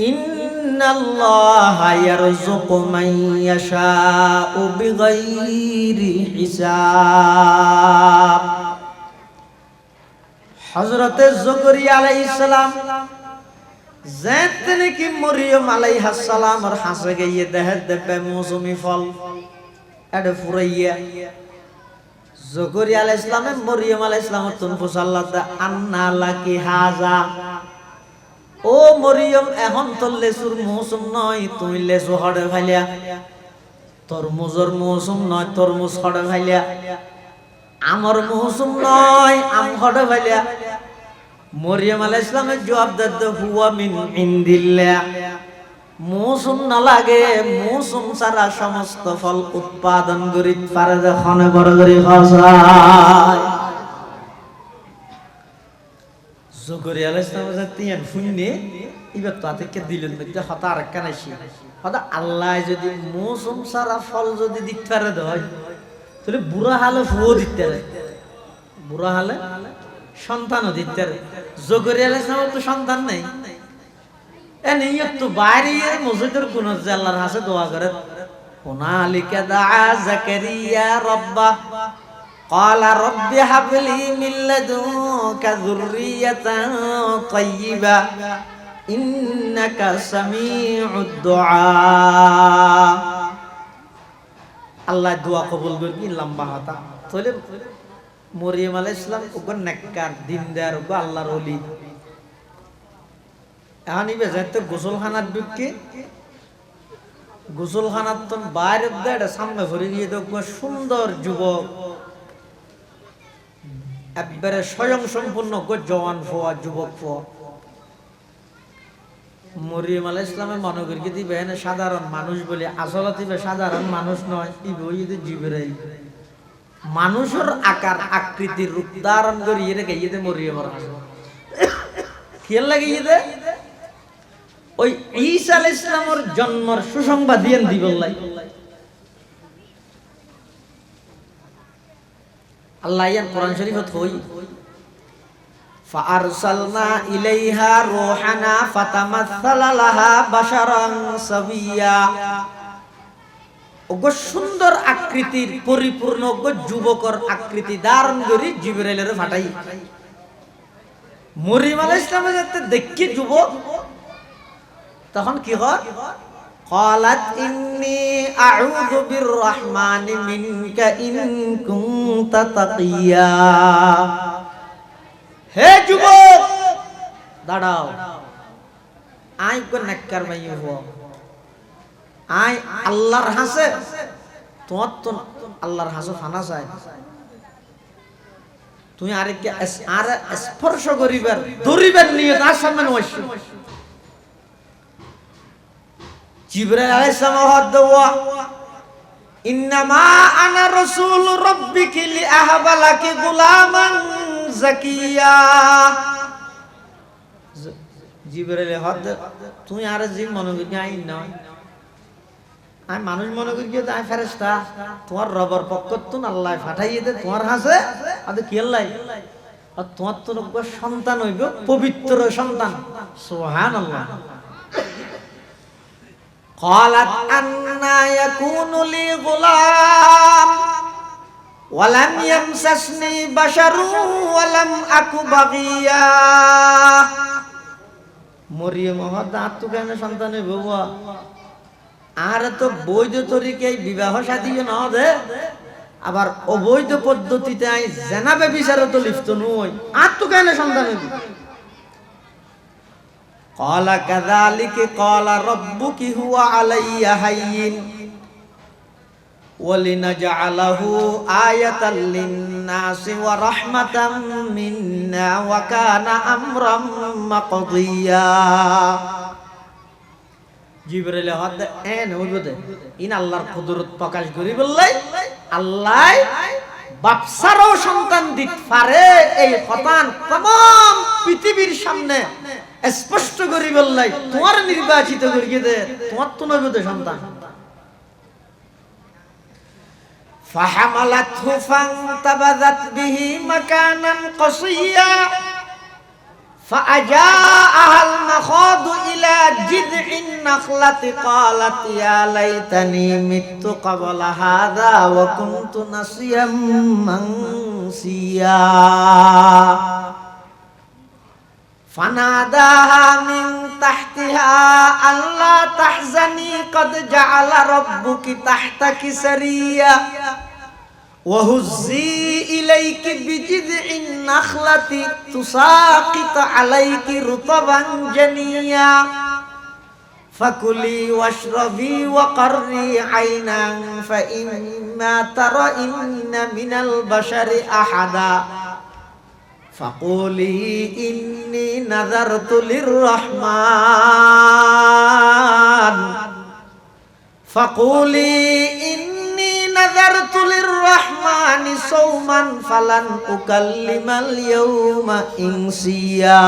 ইন্নাল্লাহা ইয়ারযুকু মান ইয়াশাউ বিগাইরি হিসাব। হযরতে জাকারিয়া আলাইহিস সালাম যেতে কি মরিয়ম আলাইহিস সালামের হাসে গিয়ে দেহে দেবে মৌসুমি ফল এড ফুরাইয়া জাকারিয়া আলাইহিস সালাম মরিয়ম আলাইহিস সালামের তুন ফুসাল্লাত আন্না লাকি হাযা, ও মরিয়ম এখন তোর লেচুর মৌসুম নয়, তুমি লেচু হড়ে ফাইলিয়া, তরমুজের মৌসুম নয়, তরমুজ হড়ে ফাইলিয়া, আমার মৌসুম নয়, আম হড়ে ফাইলিয়া। মরিয়ম আলাইহিস সালামের জবাব দিতে হুয়া মিন ইনদিল্লাহ, মৌসুম না লাগে, মৌসুম ছাড়া সমস্ত ফল উৎপাদন করি পারে যখন বড় করে খাওয়া। জাকারিয়া আলাইহিস সালাম তিয়ান ফুন্নে ইবার তো আতেকে দিলেন মধ্যে হতা আর কানাইছি হতা আল্লাহ যদি মৌসুম সারা ফল যদি দিতে পারে দেয় তাহলে বুড়া হালে ফুও দিতে পারে, বুড়া হালে সন্তানও দিতে পারে। জাকারিয়া আলাইহিস সালামের তো সন্তান নেই, এনে একটু বাইরে মসজিদের কোন আল্লাহর কাছে দোয়া করে হুনালিকা দাআ জাকারিয়া রাব্বাহ ক্বালা রাব্বি হাবলি মিন লাদুনকা যুররিয়াতান তাইয়্যিবা ইন্নাকা সামিউদ দুআ। আল্লাহ দোয়া কবুল করবি লম্বা হতা। তাহলে মরিয়ম আলাইহিস সালাম ওগো নেককার দিনদার ওগো আল্লাহর ওলি, এখন ইবে যাইতে গোসলখানার ঢুকে গোসলখানার তো বাইরে দেয় সামনে ভরে গিয়ে দেখবো সুন্দর যুবক, একবারে স্বয়ং সম্পূর্ণ জওয়ান ফোয়া যুবক ফোয়া। মরিয়ম আলাইহিস সালামের মনে করি দিবে সাধারণ মানুষ বলে, আসলে দিবে সাধারণ মানুষ নয়, ইবে জিবরাইল মানুষের আকার আকৃতির রূপ ধারণ করি এর গাইয়ে মরিয়মের খেয়াল লাগিয়ে দে ওই ঈসা আলাইহিস সালামের জন্মের সুসংবাদ দিয়েন দিবল্লাই। আল্লাহ ইয়ান কোরআন শরীফত হই ফাআরসালনা ইলাইহা রূহানা ফাতামাসসালা লাহা বাশারান সাবিয়া। ওগো সুন্দর আকৃতির পরিপূর্ণ ওগো যুবকর আকৃতি ধারণ করি জিবরাইলের ফাটাই। মরিয়ম আলাইহিস সালাম যাতে দেখি যুবক, তখন কি হয়? ক্বালাত ইন্নী আউযু বিররহমানি মিনকা ইন কুনতা তাকিয়া। হে যুবক দাঁড়াও, আই কো নেককার মাইয়ু হো, আই আল্লাহর হাসে তোমার তো আল্লাহর হাসে ফানা চাই, তুমি আরেককে আর স্পর্শ করিবার ধরিবার নিয়ে তার সামনে নয়ছো। জিবরাইল আলাইহিস সালাম হদওয়া ইন্নামা আনা রাসূল রাব্বিকি লিআহবা লাকি গুলামান যাকিয়া। জিবরাইল হদ তুই আর জি মনে করি আই নয়, আমি মানুষ মনে করি যে আমি ফেরেশতা, তোমার রবের পক্ষ তো আল্লাহ পাঠাইয়ে দে তোমার হাসে আদে কি আল্লাহ, আর তোমার তো সন্তান হইব পবিত্র সন্তান। সুবহানাল্লাহ। قالت أنى يكون لي غلام ولم يمسسني بشر ولم أك بغيا। মরিয়ম হঠাৎ তো কেন সন্তান হইব? আর তো বৈধ তরিকায় বিবাহ শাদীও না দে, আবার অবৈধ পদ্ধতিতে আই জেনাবে বিচারও তো লিপ্ত নই, আর তো কেন সন্তান হইব? قال كذلك قال ربك هو علي هين ولنجعله آية للناس ورحمة منا وكان أمرا مقضيا। জিবরাইল হদ এন হইবদে ইন আল্লাহর কুদরত প্রকাশ করি বললাই আল্লাহ বাপসারও সন্তান দিত পারে, এই সন্তান तमाम পৃথিবীর সামনে স্পষ্ট করি বললাই তোমার নির্বাচিত করিয়ে দে, তোমার তো নইবদে সন্তান। ফাহামালাতহু ফান্তাবাযাত বিহি মাকানান কাসিয়া فأجاءها المخاض إلى جذع النخلة قالت يا ليتني مت قبل هذا وكنت نسيا منسيا فناداها من تحتها ألا تحزني قد جعل ربك تحتك سريا وهزي إليك بجذع النخلة تساقط عليك رطبا جنيا فكلي واشربي وقري عينا فإما ترين من البشر أحدا فقولي إني نذرت للرحمن نذرت للرحمن صوما فلن أكلم اليوم إنسيا।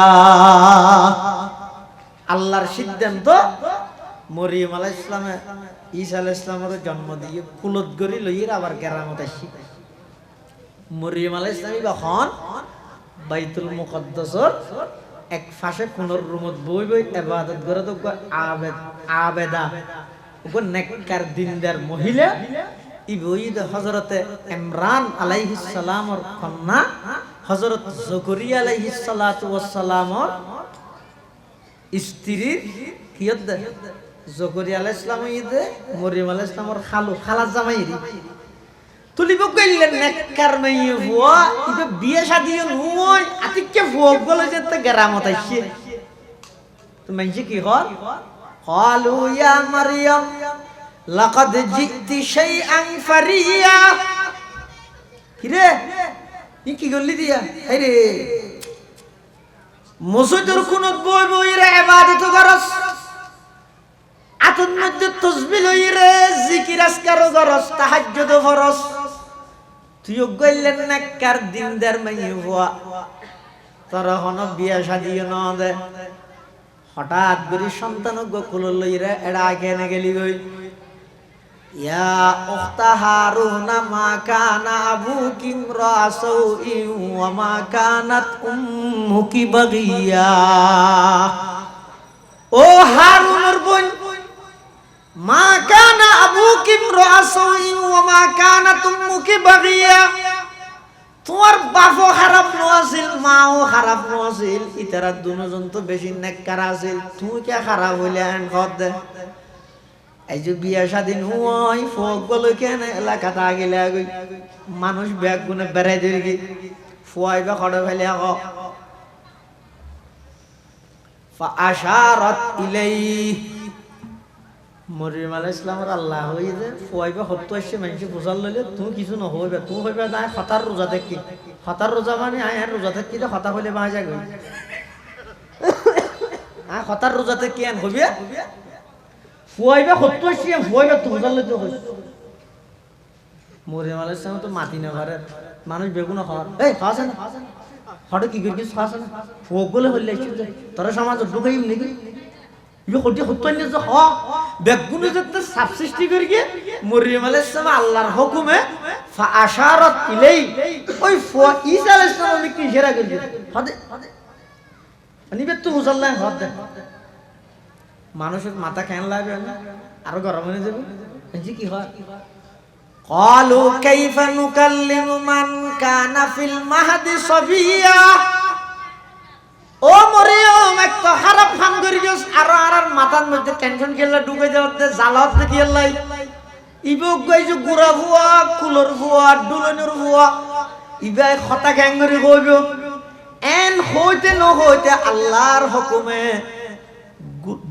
আল্লাহর সিদ্ধান্ত মরিয়ম আলাইহিস সালামে ঈসা আলাইহিস সালামের জন্ম দিয়ে কুলত গরি লইর আবার কেরামত আসি। মরিয়ম আলাইহিস সালাম যখন বাইতুল মুকদ্দাসর এক পাশে কোনর রুমত বই বই ইবাদত করে তো আবেদা ওগো নেককার দিনদার মহিলা ইবঈদ হযরতে ইমরান আলাইহিস সালামের কন্যা হযরত যাকারিয়া আলাইহিস সালাতু ওয়াস সালামের স্ত্রীর কিয়দ যাকারিয়া আলাইহিস সালাম ইদে মরিয়ম আলাইহিস সালামের খালা জামাইরি তুলিব কইলেন নেককার মেয়ে বুয়া ইবে বিয়ে শাদিও নয় আতিকে ভোগ বলে যেতে গ্রামত আইছে তো মানছে কি হল ক্বালু ইয়া মারইয়াম লাকাদ জিতি শাইআন ফারিয়া। কিরে কি করলি দিয়া আরে মসজিদের কোন বই বইরে ইবাদত করস, আতন মধ্যে তাসবিহ লইরে জিকির আজকার করস, তাহাজ্জুদ ফরস, তুই গইলেন নেককার দিনদার মাইয়া হওয়া তোর হন বিয়া শাদিও না দে, হঠাৎ করে সন্তান গোকুল লইরে এড়া কেনে গেলি গই ইয়া উখতা হারুনা মা কানা আবুকি ইমরাসাউইন ওয়া মা কানাত উম্মুকি বাগিয়া। ও হারুনের বোন, মা কানা আবুকি ইমরাসাউইন ওয়া মা কানাত উম্মুকি বাগিয়া। তোমার বাপও খারাপ নছিল, মাও খারাপ নছিল, ইতারা দুজন তো বেশি নেককার আছিল, তুই কে খারাপ হইলে আন খদ দে। এই যে বিয়া স্বাধীন হুই ফোক বলো কেন এলাকাতে আগিলে আগুই মানুষ ব্যাগ গুনে বেড়াই দিবি ফুয়াই বা খড়ে ফেলে আগ আশারত ইলাই। মরিয়ম আলাইহিস সালামের আল্লাহ হই যে ফুয়াই বা হত্য আসছে মানুষ বুঝাল লইলে তুই কিছু নহইবে, তুই হইবে না হতার রোজা দেখি, হতার রোজা মানে আয় আর রোজা দেখি তো হতা হইলে বাঁচা গই আ হতার রোজাতে কি আন হইবে ফুয়াইবা হত্য আসছে ফুয়াইবা তো বুঝাল লইতে হইস। মরিয়ম আলাইহিস সালাম তো মাটি না ঘরে মানুষ বেগুন খাওয়ার এই খাওয়াছে না হঠাৎ কি করি খাওয়াছে না ফোক বলে হইলে আসছে তোরা সমাজ ঢুকাইম নাকি ইয়ে হটি হত্য নিয়ে যে হ বেগুনে যেতে সাব সৃষ্টি করি গিয়ে মরিয়ম আলাইহিস সালাম আল্লাহর হুকুমে ফাআশারাত ইলাই ওই ফুয়া ঈসা আলাইহিস সালাম কি ইশারা করি হদে নিবে তো মুসাল্লাহ হদ দে মানুষের মাথা কেন লাগবে না আরো গরম হয়ে যাবে জি কি হয়। ক্বালু কাইফা নুকাল্লিমু মান কানা ফিল মাহদি সাবিয়া। ও মরিয়ম একটা খারাপ ফান করি গেছ আর মাথার মধ্যে টেনশন খেলা ঢুকে যাওয়াতে জ্বালাত দেখি আল্লাহ ইবক গাইছো গুড়া ফুয়া কুলর ফুয়া ডুলনের ফুয়া ইবাই খতা গ্যাং করে কইব এন হইতে ন হইতে আল্লাহর হুকুমে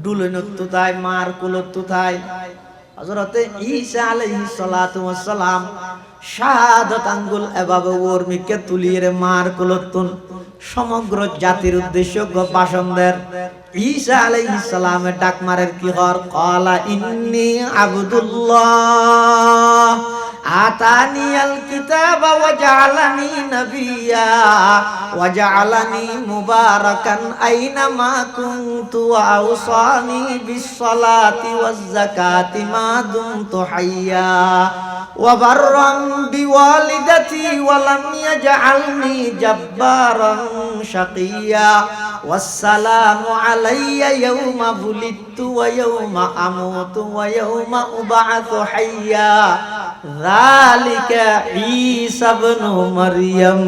ডুলনত তো তাই মার কুলত তো তাই হযরতে ঈসা আলাইহিস সালাতু ওয়াস সালাম শাহাদাত আঙ্গুল এভাবে ওর মিকে তুলিয়ে মার কুলতুন সমগ্র জাতির উদ্দেশ্য ভাষণ দেন। ঈসা আলাইহিস সালামের ডাক মারের কি হর ক্বালা ইন্নী আবদুল্লাহ আতানিয়াল কিতাবা ওয়া জাআলানি নাবিয়্যা ওয়া জাআলানি মুবারাকান আইনামা কুনতু ওয়া আওসানি বিস সালাতি ওয়াজ যাকাতি মা দুমতু হাইয়্যা ওয়া বাররান বিওয়ালিদাতি ওয়া লাম ইয়াজআলনি জাব্বারান শাকিয়্যা ওয়াসসালামু আলাইয়া ইয়াওমা বুলিদতু ওয়া ইয়াওমা আমুতু ওয়া ইয়াওমা উবআতু হাইয়্যা যালিকা ঈসা ইবনু মারইয়াম।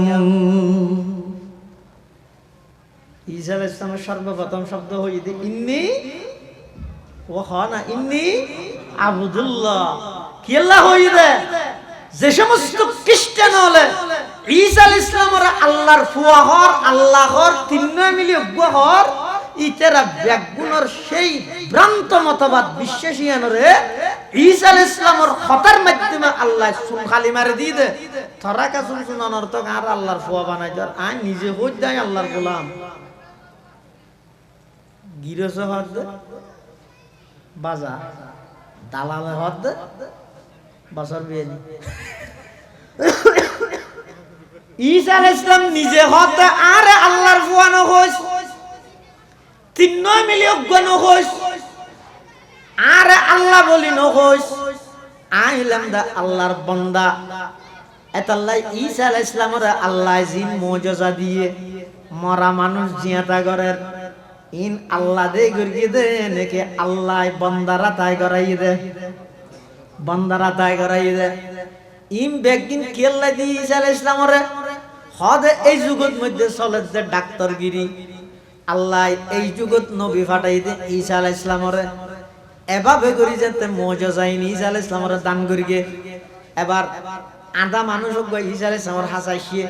ঈসা আলাইহিস সালামের সর্বপ্রথম শব্দ হইছে ইন্নী ওয়া খানা ইন্নী আবদুল্লাহ। কি আল্লাহ হইছে যে সমস্ত খ্রিস্টান হলে ঈসা আলাইহিস সালামের আল্লাহর ফুয়া হর আল্লাহর তিননে মিলে উগ্র হর ইতারা ব্যাগুনের সেই ভ্রান্ত মতবাদ বিশ্বাসীয়ানরে ঈসা আলাইহিস সালামের খতার মাধ্যমে আল্লাহ সুন খালি মারে দি দে তোরা কা সুন সুনান অর্থ আর আল্লাহর ফুয়া বানাই দর আই নিজে হই দেই আল্লাহর গোলাম গিরস হদ বাজা দালাল হদ বছর বিয়ানি ঈসা আলাইহিস সালাম নিজে হদ আর আল্লাহর ফুয়া ন হইস তিন মিলিয়ে গণ হইস আর আল্লাহ বলি ন হইস আইলাম দা আল্লাহর বান্দা এতাল্লাই ঈসা আলাইহিস সালামের আল্লাহ জিন মুজিজা দিয়ে মরা মানুষ জিয়াতা করের ইন আল্লাহ দে গরিয়ে দে নাকি আল্লাহ বান্দারা তাই করাই দে বান্দারা তাই করাই দে ইম বেগিন কেল্লা দি ঈসা আলাইহিস সালামের হদ এই যুগত মধ্যে চলে যে ডাক্তারগিরি আল্লাহ এই যুগত নবী ফাটাই দে ঈসা আলাইহিস সালামের এভাবে করি যেতে মুজিজা ঈসা আলাইহিস সালামের দান করিগে এবার আধা মানুষ ঈসা আলাইহিস সালামের হাসাইছে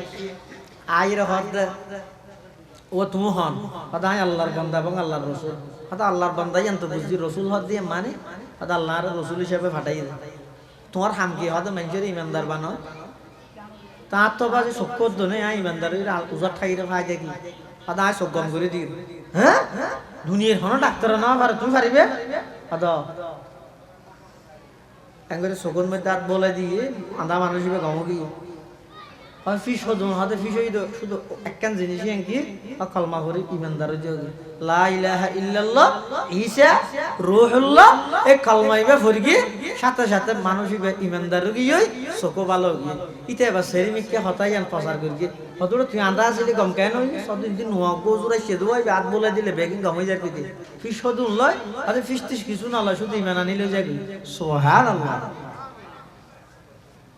আইর হদ ও তুমি হন কথা আল্লাহর বান্দা এবং আল্লাহর রাসূল কথা আল্লাহর বান্দাই আনতে বুঝি রাসূল হদ দিয়ে মানে কথা আল্লাহর রাসূল হিসেবে ফাটাই দে তোমার হাম কি হদ মানুষের ইমানদার বানো তার তো বাজে চক্কর দনে ইমানদারের উজার ঠাইরে খাই দেখি কথা আয় চোখ গম করে দি হ্যাঁ দুনিয়ার হন ডাক্তার না পারে তুমি পারিবে কথা এঙ্গরে চোখের মধ্যে হাত বলে দিয়ে আধা মানুষ হিসেবে গম কি ফিস হদুন হাতে ফিস হই শুধু একখান জিনিসই কি কলমা করে ইমানদার লা ইলাহা ইল্লাল্লাহ ঈসা রূহুল্লাহ এই কলমাইবে ফরগি সাথে সাথে মানুষ ইমানদার গিয়ে চকু ভালো গিয়ে ইতে এবার সেরিমিককে হতাই আন প্রচার করি হতটা তুই আন্দা আসলে গম কেন সদিন দিন নোয়া গোজুরাই সে দেওয়াই হাত বলে দিলে বেগিং গমই যায় পিতে ফিস সদুন লয় আরে ফিস টিস কিছু না লয় শুধু ইমান আনিলে যাই সুবহানাল্লাহ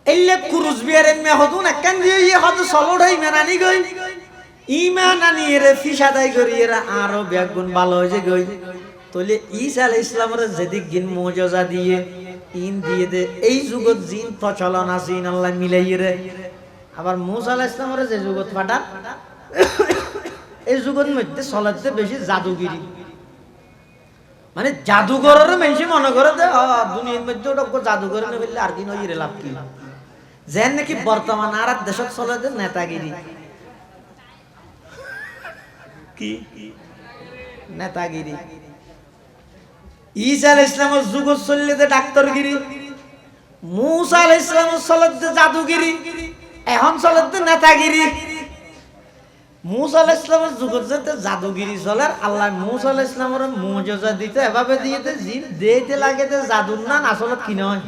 এলে কুরুজ বিয়ার এমনি হতুন একখান দিয়ে হত সলোটাই ইমান আনি গই ইমান আনি এর ফিস আদায় করি এরা আরো ব্যাগুণ ভালো হয়েছে গই তাহলে ঈসা আলাইহিস সালামের যেদিক গিন মুজিজা দিয়ে ইন দিয়ে দে এই যুগত জিন প্রচলন আছে ইন আল্লাহ মিলাইয়ে রে আবার মুসা আলাইহিস সালামের যে যুগত ফাটা এই যুগের মধ্যে চলাতে বেশি জাদুগিরি মানে জাদুঘরের মানুষ মনে করে যে দুনিয়ার মধ্যে ওটা জাদুঘর না বললে আর কি নয় লাভ কি যেন নাকি বর্তমান আর দেশত চলে যে নেতাগিরি কি নেতাগিরি ঈসা আলাইহিস সালামের যুগ চললে যে ডাক্তারগিরি মুসা আলাইহিস সালামের চলে যে জাদুগিরি এখন চলে যে নেতাগিরি মুসা আলাইহিস সালামের যুগত যে জাদুগিরি চলে আল্লাহ মুসা আলাইহিস সালামের মুজিজা দিতে এভাবে দিয়েতে জিন দেইতে লাগে যে জাদু না আসলে কি নয়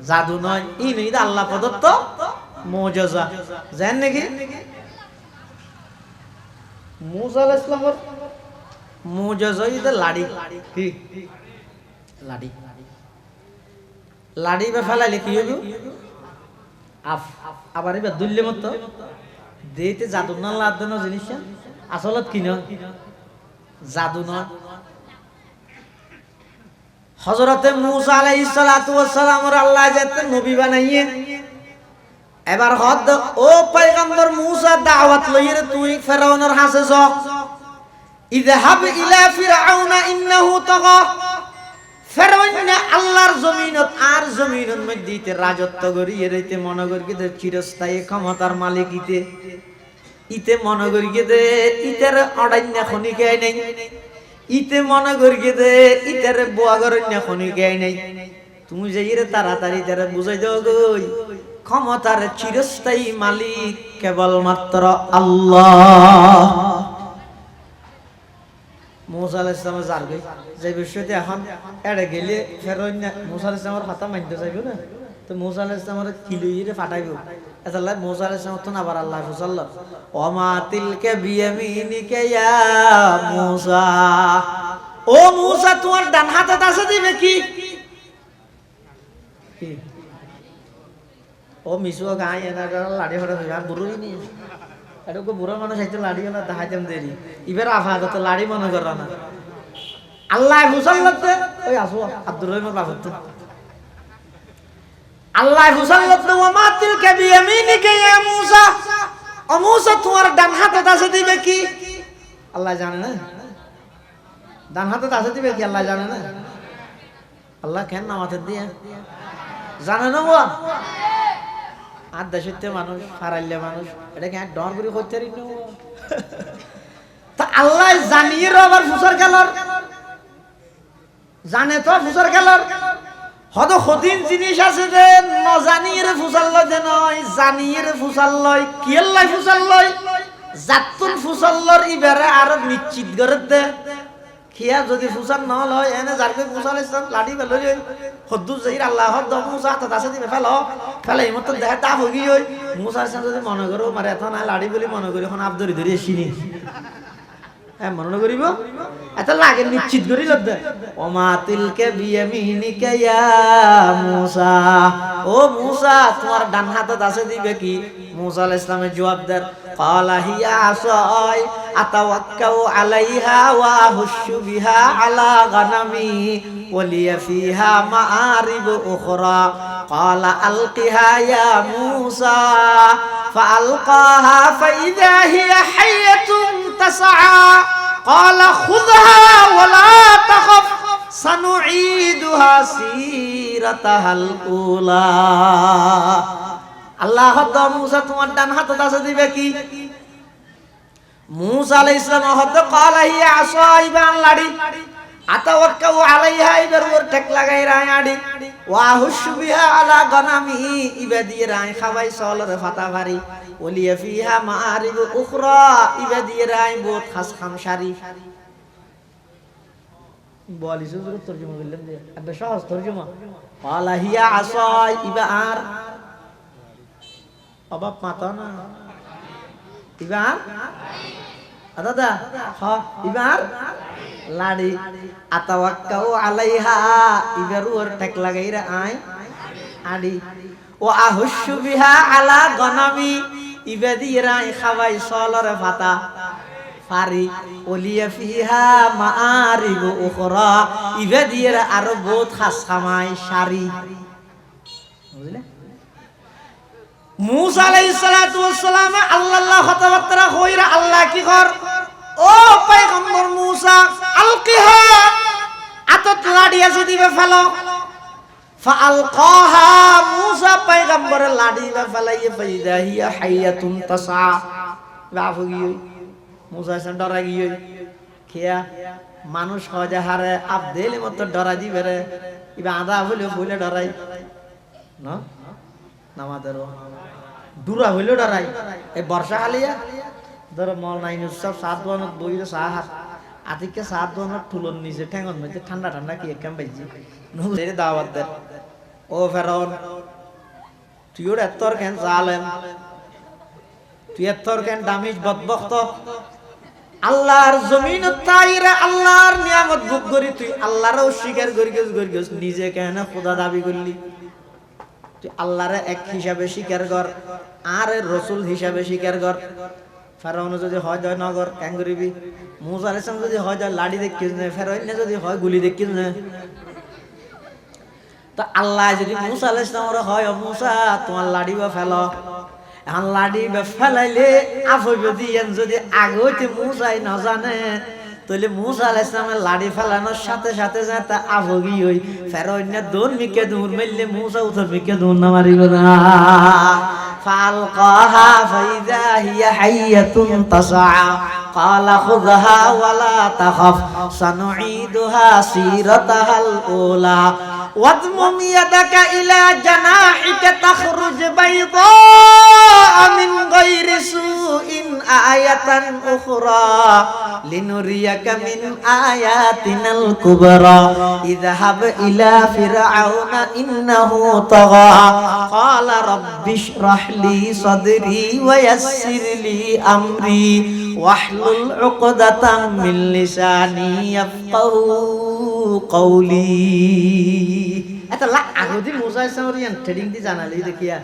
জাদু নয় ই নই আল্লাহ প্রদত্ত মুজিজা জানেন নাকি মুসা আলাইহিস সালামের মুজিজা ইতে লাড়ি কি লাড়ি লাড়ি বে ফেলাইলে কি হইব আবার এবার দুললে মতো দেইতে জাদু না লাদানো জিনিস আসলে কি নয় জাদু নয় হযরতে মূসা আলাইহিস সালাতু ওয়াস সালামের আল্লাহ যাতে নবী বানাইয়ে এবার হদ ও পয়গম্বর মূসা দাওয়াত লইরে তুই ফেরাউনের কাছে যাও ইযহাব ইলা ফিরআউনা ইন্নাহু তাগা ফেরাউন আল্লাহর জমিনত আর জমিনের মধ্যে রাজত্ব করিয়ে রইতে মনে করি যে চিরস্থায়ী ক্ষমতার মালিক ইতে মনে করি যে ইতের অডাইনা খনিকে নাই ইতে মনে করি যে ইতের বুয়াগরণ্য খনিকে নাই তুমি যে ইরে তাড়াতাড়ি তারা বুঝাই দাও গই ক্ষমতার চিরস্থায়ী মালিক কেবলমাত্র আল্লাহ মুসা আলাইহিস সালাম জারগে যে বিষয়তে এখন এড়ে গেলে ফেরাউন মুসা আলাইহিস সালামের কথা মানতে চাইবো না তো মুসা আলাইহিস সালামের কিলুইরে ফাটাইবো আল্লাহ মুসা আলাইহিস সালাম তো আবার আল্লাহ সাল্লাল্লাহু ওমা তিলকা বিয়ামিনিকা ইয়া মুসা ও মুসা তোমার ডান হাতে আছে দিবে কি ও মিসুয়া গায় এনা লাড়ি হড়া হইবা বুড়ুই নি এরকম বুড়া মানুষ আইতে লাড়ি হলা দেখাইতাম দেরি এবার আফাদ তো লাড়ি মনে কর না আল্লাহ মুসাল্লাতে ওই আসো আব্দুর রহিমের বাবত আল্লাহ মুসাল্লাতে ওয়া মাতিল কা বিয়ামিনিকা ইয়া মুসা ও মুসা তোমার ডান হাতে আছে দিবে কি আল্লাহ জানে না ডান হাতে আছে দিবে কি আল্লাহ জানে না আল্লাহ কেন নামাতে দিয়ে জানে না ওয়া আর দেশে মানুষ হারাইলে মানুষ এটা কি ডর করে করতে পারি তা আল্লাহ জানিয়ে আবার ফুসার খেলার জানে তো ফুসার খেলার হয়তো কঠিন জিনিস আছে যে ন জানিয়ে ফুসার লয় যে নয় জানিয়ে ফুসার লয় কি আল্লাহ ফুসার লয় জাতুন ফুসার লর ইবারে আর নিশ্চিত করে দে খিয়া যদি ফুসার না লয় এনে যারকে মুসা আলাইহিস সালাম লাঠি ফেলল হদ্দু যাই আল্লাহ হদ মুসা হাতে দাসে দিবে ফেলে এই মত দেখা তা হগি ওই মুসা আলাইহিস সালাম যদি মনে করো মারে এত না লাঠি বলি মনে করি এখন আব্দরি ধরে এসিনি হ্যাঁ মনে করিব এত লাগে নিশ্চিত করি লদ ওমা তিলকা বিয়ামিনিকা ইয়া মুসা ও মুসা তোমার ডান হাতে দাসে দিবে কি মুসা আলাইহিস সালামের জবাব দেন ক্বালা হিয়া আসাই আতাওয়াক্কাউ আলাইহা ওয়া হুশু বিহা আলা গানামি ওয়ালিয়া ফিহা মাআরিব উখরা ক্বালা আলকিহা ইয়া মুসা ফাআলকাহা ফাইযা হিয়া হাইয়াতুন তাসআ ক্বালা খুযহা ওয়ালা তাখাফ সানুঈদুহা সিরাতাহাল উলা আল্লাহ হদ মুসা তোমার ডান হাতে আছে দিবে কি মুসা আলাইহিস সালাম হদ ক্বালা হিয়া আসাইবান লাড়ি আতাওয়াক্কাউ আলাইহা ইবার ওর ঠেক লাগাই রায় আড়ি ওয়া হুশু বিহা আলা গানামি ইবাদি রায় খাবাই সলরে ফাতা ভারি ওলিয়া ফিহা মাআরিব উখরা ইবাদি রায় বহুত খাস খামশারি 42 জোরে তরজমা করলাম যে আবে সহজ তরজমা ক্বালা হিয়া আসাই ইবার অবাব মাতা না ইবার দাদা হ্যাঁ ইবার লাড়ি আতাওয়াক্কাউ আলাইহা ইবার ওর টেক লাগাইরা আই আডি ও আহুশু বিহা আলা গনামি ইবাদিরা খাওয়াই সলরে ফাতা ফারি ওলিয়া ফিহা মাআরিব উখরা ইবাদিরা আরো বহুত খাস খামাই শারি বুঝলে মুসা আলাইহিস সালাতু ওয়াস সালাম আল্লাহ কথাবার্তা কইরা আল্লাহ কি কর ও পয়গম্বর মুসা আলকিহা আতত লাড়িয়া যদি ফেলো ফাআলকাহা মুসা পয়গম্বর লাড়িয়া ফেলাইয়া ফাইদা হিয়া হাইয়াতুন তাসা বাফু গিয়ে মুসা সে ডরা গিয়ে কিয়া মানুষ হজে হারে আবদেলে মত ডরা দিবে রে ইবা আদা হইলো বলে ডরাই না নামাদের দূরা হইলো ডরাই এই বর্ষা খালিয়া ধর মল নাই সব সাত দোয়ানত বইরে সাহার আতিকে সাত দোয়ানত ঠুলন নিচে ঠ্যাঙ্গন মধ্যে ঠান্ডা ঠান্ডা কি একদম বাইজি নুরে দাওয়াত দে ও ফেরাউন তুই ওর এতর কেন জালেম তুই এতর কেন দামিজ বদবখত আল্লাহর জমিন তাইরা আল্লাহর নিয়ামত ভোগ করি তুই আল্লাহর অস্বীকার করিস নিজে কেন খোদা দাবি করলি তুই আল্লাহরে এক হিসাবে স্বীকার কর আর রাসূল হিসাবে স্বীকার কর ফেরাউন যদি হয় জয় নগর কেন করিবি মুসা আলাইহিস সালাম যদি হয় জয় লাড়ি দেখিস না ফেরাউন যদি হয় গুলি দেখিস না তো আল্লাহ যদি মুসা আলাইহিস সালামের হয় ও মুসা তোমার লাড়ি বা ফেলো এখন লাড়ি বা ফেলাইলে আফইবে দিয়েন যদি আগে হইতে মুসাই না জানে তাহলে মুসা আলাইহিস সালামের লাড়ি ফেলানোর সাথে সাথে যাতে আফগি হই ফেরাউন দৌড় মিকে দৌড় মারলে মুসা উঠে মিকে দৌড় না মারিব না ফালকাহা ফাইদা হিয়া হাইয়াতুন তাসা قال خذها ولا تخف سنعيدها سيرتها الأولى واضمم يدك إلى جناحك تخرج بيضاء من غير سوء آية أخرى لنريك من آياتنا الكبرى اذهب إلى فرعون إنه طغى قال رب اشرح لي صدري ويسر لي أمري واحلل عقدة من لساني يفقهوا قولي এটা আগদি মুসা সামরিয়ান ট্রেডিং দি জানালি দেখিয়া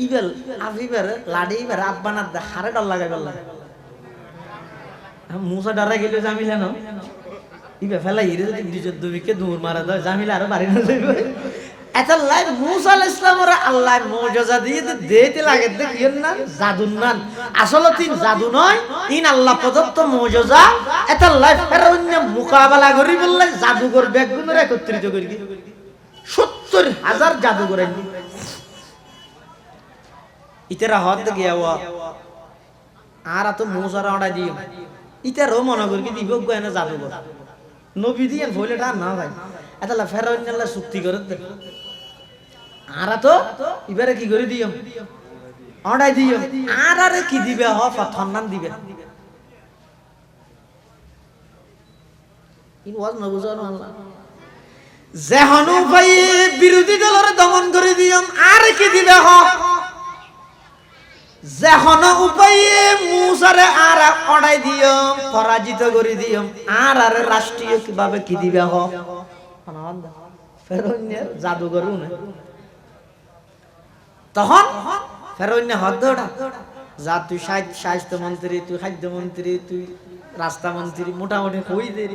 ইবেল আফিবার লাডি ইবার আব্বানার হারে ডর লাগাই বললা মুসা ডরা গেল জামিলা না ইবে ফেলা ইরে যদি দুজদ্দ বিকে দূর মারা দাও জামিলা আর বাড়ি না যাইবে এটা লাই মুসা আলাইহিস সালামের আল্লাহ মুজিজা দিয়ে দিতে লাগে দেখিয়েন না জাদুন না আসলে তিন জাদু নয় ইন আল্লাহ প্রদত্ত মুজিজা এটা লাই ফেরাউন মোকাবেলা করি বললে জাদুকর বেগুনের একত্রিত করি 70,000 জাদুকর আনি ইতারা হদ গিয়া আর তো মুসা রাওড়া দিও ইতারও মনে করি কি দিব গয়না জাদুকর নবী দিয়েন বলেটা না ভাই এটা লা ফেরাউন আল্লাহ চুক্তি করে দে আর তো এবারে কি করে দিও অর্ডার দিও আর আরে কি দিবে হ ফথন্নান দিবে ইন ওয়াজ না বুঝানো আল্লাহ যেহনু ভাই বিরোধী দলের দমন করে দিও আর কি দিবে হ যেহন উপায়ে মুসারে আর অর্ডার দিও পরাজিত করে দিও আর আরে রাষ্ট্রীয় কিভাবে কি দিবে হ ফেরাউনের জাদুকর না তখন ফেরাউন হদ্দটা যা তুই স্বাস্থ্য মন্ত্রী তুই খাদ্য মন্ত্রী তুই রাস্তা মন্ত্রী মোটামুটি কই দে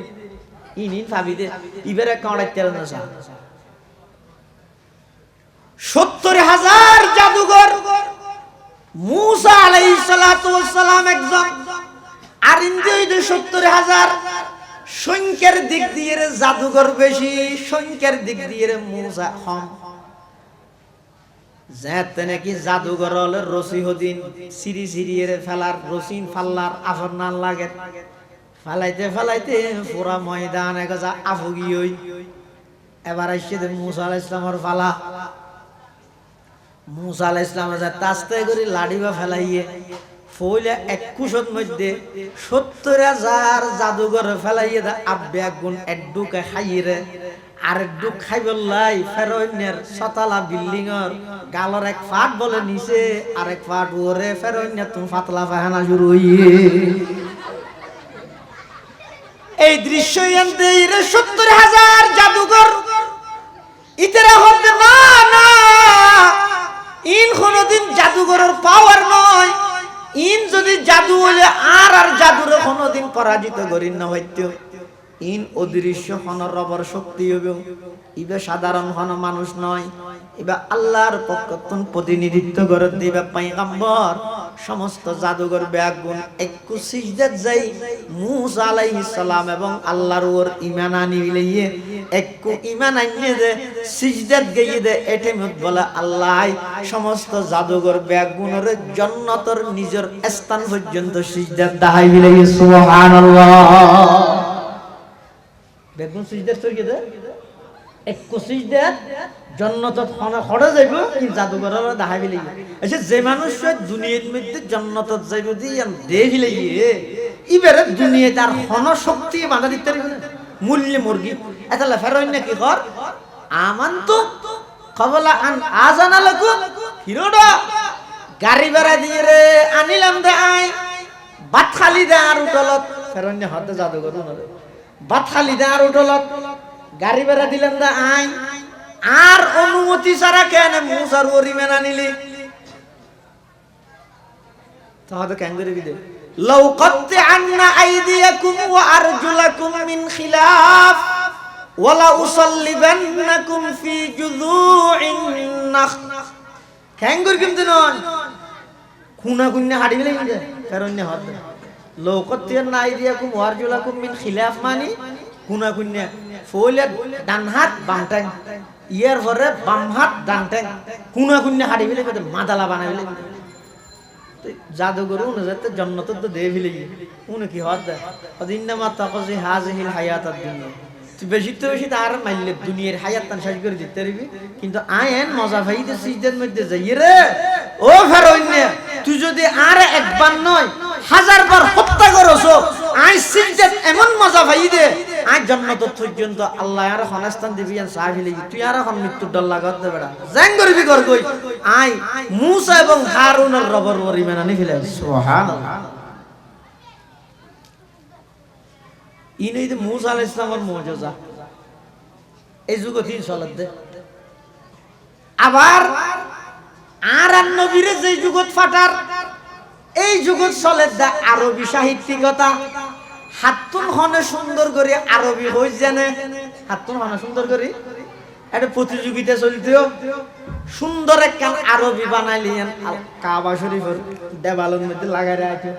ইনিন ভাবি দে ইবারে কাঁড়াই তেল না 70,000 জাদুকর মুসা আলাইহিস সালাতু ওয়াস সালাম একজন আর ইন্দ্রিয় 70,000 সংখ্যার দিক দিয়ে জাদুকর বেশি সংখ্যার দিক দিয়ে মুসা কম যাতে নাকি জাদুকর হলে রসিহদ্দিন সিরি সিরিয়ে ফেলার রসিন ফাল্লার আফর না লাগে ফালাইতে ফালাইতে পুরা ময়দান একজা আফুগি হই এবার আসছে মুসা আলাইহিস সালামের ফালা মুসা আলাইহিস সালাম যা তাস্তে করে লাড়ি বা ফেলাইয়ে ফইলা 21 মধ্যে 70,000 জাদুঘর ফেলাইয়ে দা আব্বে আগুন এডুকে খাইরে আর একটু খাইবলাই ফেরোইনের সতালা বিল্ডিং এর গালর এক ফাট বলে নিচে আরেক ফাট ওরে ফেরোইনের তুমি ফাতলা ফাহানা শুরু হইয়ে এই দৃশ্য এনতে 70,000 জাদুঘর ইতরা হবে না না ইন কোনদিন জাদুঘরের পাওয়ার নয় ইন যদি জাদু হলে আর জাদুরে কোনদিন পরাজিত করি না হইতো ইন অদৃশ্য হন রবর শক্তি হবে ইবে সাধারণ হন মানুষ নয় এবার আল্লাহর পক্ষতন প্রতিনিধিত্ব করে দিবে পয়গম্বর সমস্ত জাদুঘর বেগুন একটু সিজদাত যাই মূসা আলাইহিস সালাম এবং আল্লাহর ওর ঈমান আনিলে একটু ঈমান আনিয়ে দে সিজদাত গিয়ে দে এটেমত বলে আল্লাহ সমস্ত জাদুঘর বেগুনের জান্নাতের নিজের স্থান পর্যন্ত সিজদাত দাহাই বিলে সুবহানাল্লাহ বেগুন সিজদাত কই দে একটু সিজদাত জান্নাতত খানা খড়ে যাইব কি জাদুঘরের দেখাবি লাগি আচ্ছা যে মানুষ দুনিয়ার মধ্যে জান্নাতত যাইব দিয়ান দেখি লাগি ইবারে দুনিয়া তার হন শক্তি বাধা দিতে পারবে না মূল্য মুরগি এতলা ফেরোই না কি কর আমানতু কবলা আন আজানা লাকুম হিরোডা গাড়ি ভাড়া দিয়ে রে আনিলাম দে আই বাত খালি দে আর উঠলত ফেরোই না হতে জাদুঘর না বাত খালি দে আর উঠলত গাড়ি ভাড়া দিলাম দে আই আর অনুমতি ছাড়া কেন মুসার ওর ঈমান আনিলি তাহলে কেন করে বিদে লাউ কাত্তা'আন্না আইদিয়াকুম ওয়া আরজুলাকুম মিন খিলাফ ওয়া লা উসাল্লিবান্নাকুম ফি জুযু'in নাখ কেন করে কিন্তু নয় খুনা গুন্না হাড়ি গেলে কিন্তু কারণ না হতে লাউ কাত্তা'আন্না আইদিয়াকুম ওয়া আরজুলাকুম মিন খিলাফ মানে খুনা গুন্না ফলে ডান হাত বাম টাং ইয়ার পরে বাম হাত ডান টাং কুনা কুন্না হাড়ি ফেলে মাদালা বানাই ফেলে জাদুঘর অনুযায়ী জান্নাত তো দিয়ে ফেলে উনি কি হদ ইন্নামা তাকজি হাযিহিল হায়াতাদ দুনিয়া তুই বেশি তো বেশি তার মাইলে দুনিয়ার হায়াত তান শেষ করে দিতে পারবি কিন্তু আয়েন মজা ভাইতে সিজদার মধ্যে যাই রে ও ফেরোইনে তুই যদি আর একবার নয় 1000 বার হত্যা করছো আই সিজদাত এমন মজা ভাই দে আই জান্নাত পর্যন্ত আল্লাহ আর খানাস্তান দিবি আন সাহাবি লাগি তুই আর এখন মৃত্যুর ডর লাগত দে বেটা জাং করবি কর কই আই মুসা এবং হারুনের রবর ওর ঈমান আনি ফেলে সুবহানাল্লাহ ইনেই তো মুসা আলাইহিস সালামের মুজিজা এই যুগ তিন সালত দে আবার আর নবীরে যে যুগত ফাটার এই যুগত চলে দা আরবি সাহিত্যিকতা হাতুন হনে সুন্দর করে আরবি হই জানে হাতুন হনে সুন্দর করে একটা প্রতিযোগিতা চলতেও সুন্দর একটা আরবি বানাইলেন কাবা শরীফের দেওয়ালের মধ্যে লাগাই রাখে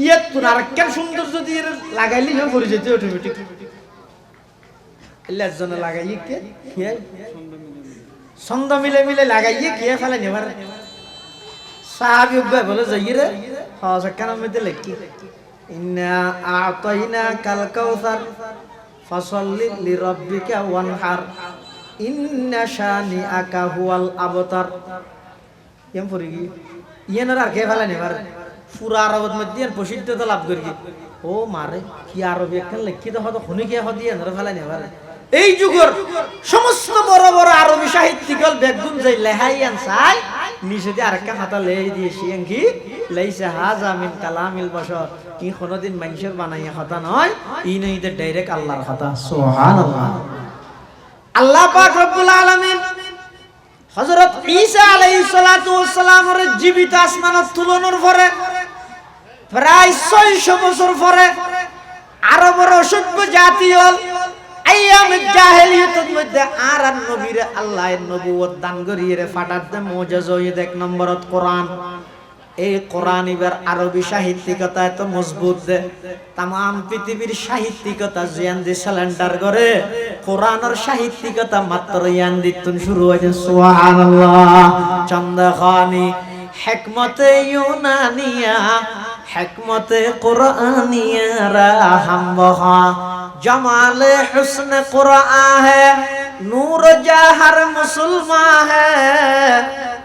ইয়ে তুন আর কেন সুন্দর যদি লাগাইলি না পড়ে যেতে অটোমেটিক লেজনে লাগাইয়ে কে খেয়ে ছন্দ মিলে মিলে লাগাইয়ে খেয়ে ফেলে নেবার সাহাবী বলে যাই রে হ্যাঁ সেখানের মধ্যে লেখি ইন্না আ'তাইনাকাল কাউসার ফাসাল্লি লিরাব্বিকা ওয়ানহার ইন্না শানিআকা হুয়াল আবতার এম পড়ি ইয়েনার আর কে ফেলে নেবার পুরা আরবত মধ্যে প্রসিদ্ধতা লাভ করি ও মারে কি আরবি একখান লিখিত হতো খুনি কে হদি এনার ফেলে নেবার এই যুগের সমস্ত বড় বড় আরবি সাহিত্যিকল বেগুন যাই লেহাইয়ান চাই নিচে আরেকটা খাতা লেই দিয়েছি কি লাইসা হাযা মিন কালামিল বাশার কি কোনদিন মানুষের বানাইয়া কথা নয় ই নইতে ডাইরেক্ট আল্লাহর কথা সুবহানাল্লাহ আল্লাহ পাক রব্বুল আলামিন হযরত ঈসা আলাইহিস সালাতু ওয়াস সালামের জীবিত আসমানত তুলনার পরে প্রায় 600 বছর পরে আরবের অসভ্য জাতি হল আইয়ামে জাহেলিয়াতের মধ্যে আর নবীরে আল্লাহর নবুয়ত দান করিয়ে ফাটাতে মুজিজা হইছে এক নম্বরত কোরআন এই কোরআন এবার আরবি সাহিত্যিকতা এত মজবুত দে तमाम পৃথিবীর সাহিত্যিকতা জিয়ান দি সিলিন্ডার করে কোরআনের সাহিত্যিকতা মাত্র ইয়ান দিতুন শুরু হইছে সুবহানাল্লাহ চন্দাখানি হিকমতে ইউনানিয়া হিকমতে কুরআনিয়া রাহমহা जमाले हुस्न कुरान है नूर जहर मुसलमान है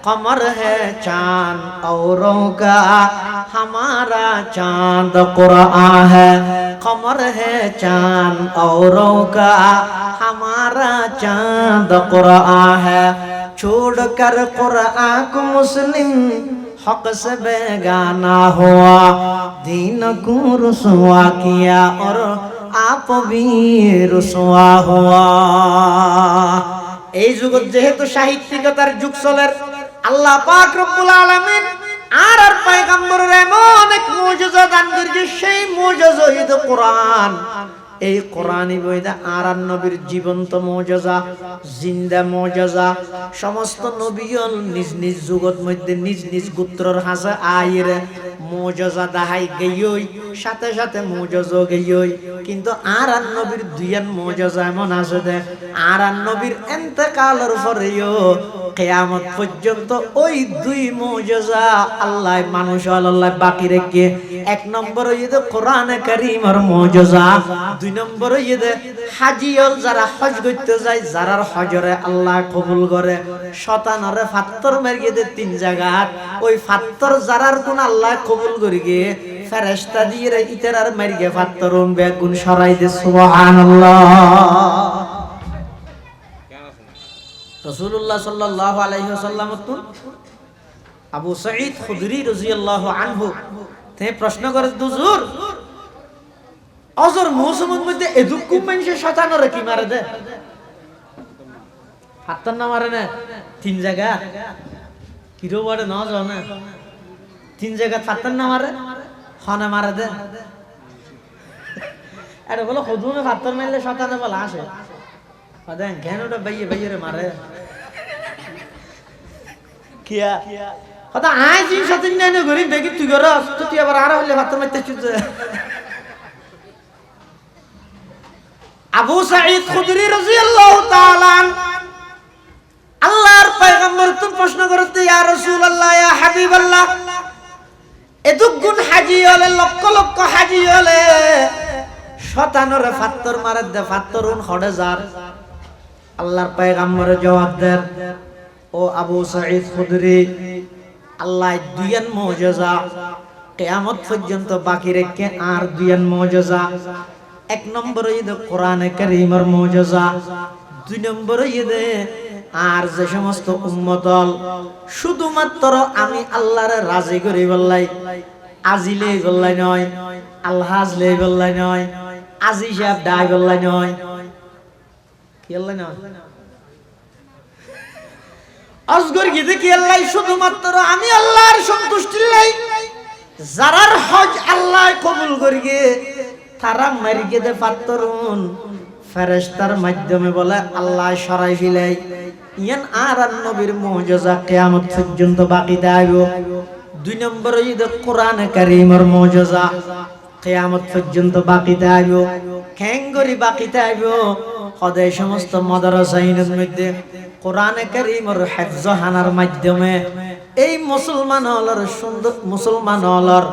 कमर है चांद औरों का हमारा चांद कुरान है कमर है चांद औरों का हमारा चांद कुरान है छोड़कर कुरान को मुस्लिम हक से बेगाना हुआ दीन को रुसवा किया और आप भी रुसवा हुआ এই যুগত যেহেতু সাহিত্যিকতার যুগ চলে আল্লাহ পাক রব্বুল আলামিন আর পয়গম্বরের এমন এক মুজিজা দান করেছে সেই মুজিজা হইল কোরআন এই কোরআনই বইদা আর নবীর জীবন্ত মুজিজা জিন্দা মুজিজা সমস্ত নবীগণ নিজ নিজ যুগত মধ্যে নিজ নিজ গোত্রর হাসে আইর মুজিজা দাহাই গইই সাথে সাথে মুজিজা গইই কিন্তু আর নবীর দুইয়ান মুজিজা এমন আছে দে আর নবীর ইন্তেকালের পরেও কিয়ামত পর্যন্ত ওই দুই মুজিজা আল্লাহ মানুষ আল্লাহ বাকি রেখে এক নম্বর হইছে কোরআনে কারীমের মুজিজা দুই নম্বর হইছে হাজিয়ল যারা হজ করতে যায় যারার হজরে আল্লাহ কবুল করে শতানরে ফাত্তর মারিয়ে দে তিন জায়গাত ওই ফাত্তর যারার কোন আল্লাহ কবুল করি গিয়ে ফেরেশতা দিয়ে ইতারার মারিয়ে ফাত্তরন বেগুন সরাই দে সুবহানাল্লাহ রাসূলুল্লাহ সাল্লাল্লাহু আলাইহি ওয়াসাল্লাম আবু সাঈদ খুদরি রাদিয়াল্লাহু আনহু তে প্রশ্ন করে হুজুর অজর মৌসুমের মধ্যে এদুকুম মানুষের শতানরে কি মারে দে ফাত্তর না মারে না তিন জায়গা কিরো বড় না জানে তিন জায়গা ফাত্তর না মারে খানে মারে দে আরে বলো খুদুমে ফাত্তর মারলে শতানে বলা আসে আদেন কেনটা বাইয়ে বাইরে মারে কিয়া কথা আজ দিন সতিন না গরিব দেখি তুই গরস তুই আবার আর হলে ফাত্তর মারতে চুজে আবু সাঈদ খুদরি রাদিয়াল্লাহু তাআলা আল্লাহর পয়গম্বর তো প্রশ্ন করতে ইয়া রাসূলুল্লাহ ইয়া হাবিবাল্লাহ এদুগুন হাজি হলে লক্ষ লক্ষ হাজি হলে শতানরে ফাত্তর মারে দে ফাত্তরুন হড়ে যার আল্লাহর পয়গম্বরের জবাব দেন ও আবু সাঈদ খুদরি আল্লাহ দুইয়ান মুজিজা কিয়ামত পর্যন্ত বাকি রেখে আর দুইয়ান মুজিজা এক নম্বর হইছে কোরআনে কারীমের মুজিজা দুই নম্বর হইছে আর যে সমস্ত উম্মতল শুধুমাত্র আমি আল্লাহরে রাজি করি বললাই আজিলে বললাই নয় আলহাজলে বললাই নয় আজি সাহেব ডাই বললাই নয় কি আল্লাহ নয় আজগর গিয়ে কি আল্লাহ শুধুমাত্র আমি আল্লাহর সন্তুষ্টির লাই যারার হজ আল্লাহ কবুল করিয়ে তারা মারিয়ে দে ফাত্তরুন ফেরেশতার মাধ্যমে বলে আল্লাহ সরাই ফিলাই ইয়ান আর নবীর মুজিজা কিয়ামত পর্যন্ত বাকি থাকবে দুই নম্বর হইছে কোরআনে কারীমের মুজিজা কিয়ামত পর্যন্ত বাকি থাকবে কেঙ্গরি বাকি থাকবে খোদা সমস্ত মাদ্রাসাইনের মধ্যে কোরআনে কারীমের হিফজ হানার মাধ্যমে এই মুসলমান হলর সুন্দর মুসলমান হলর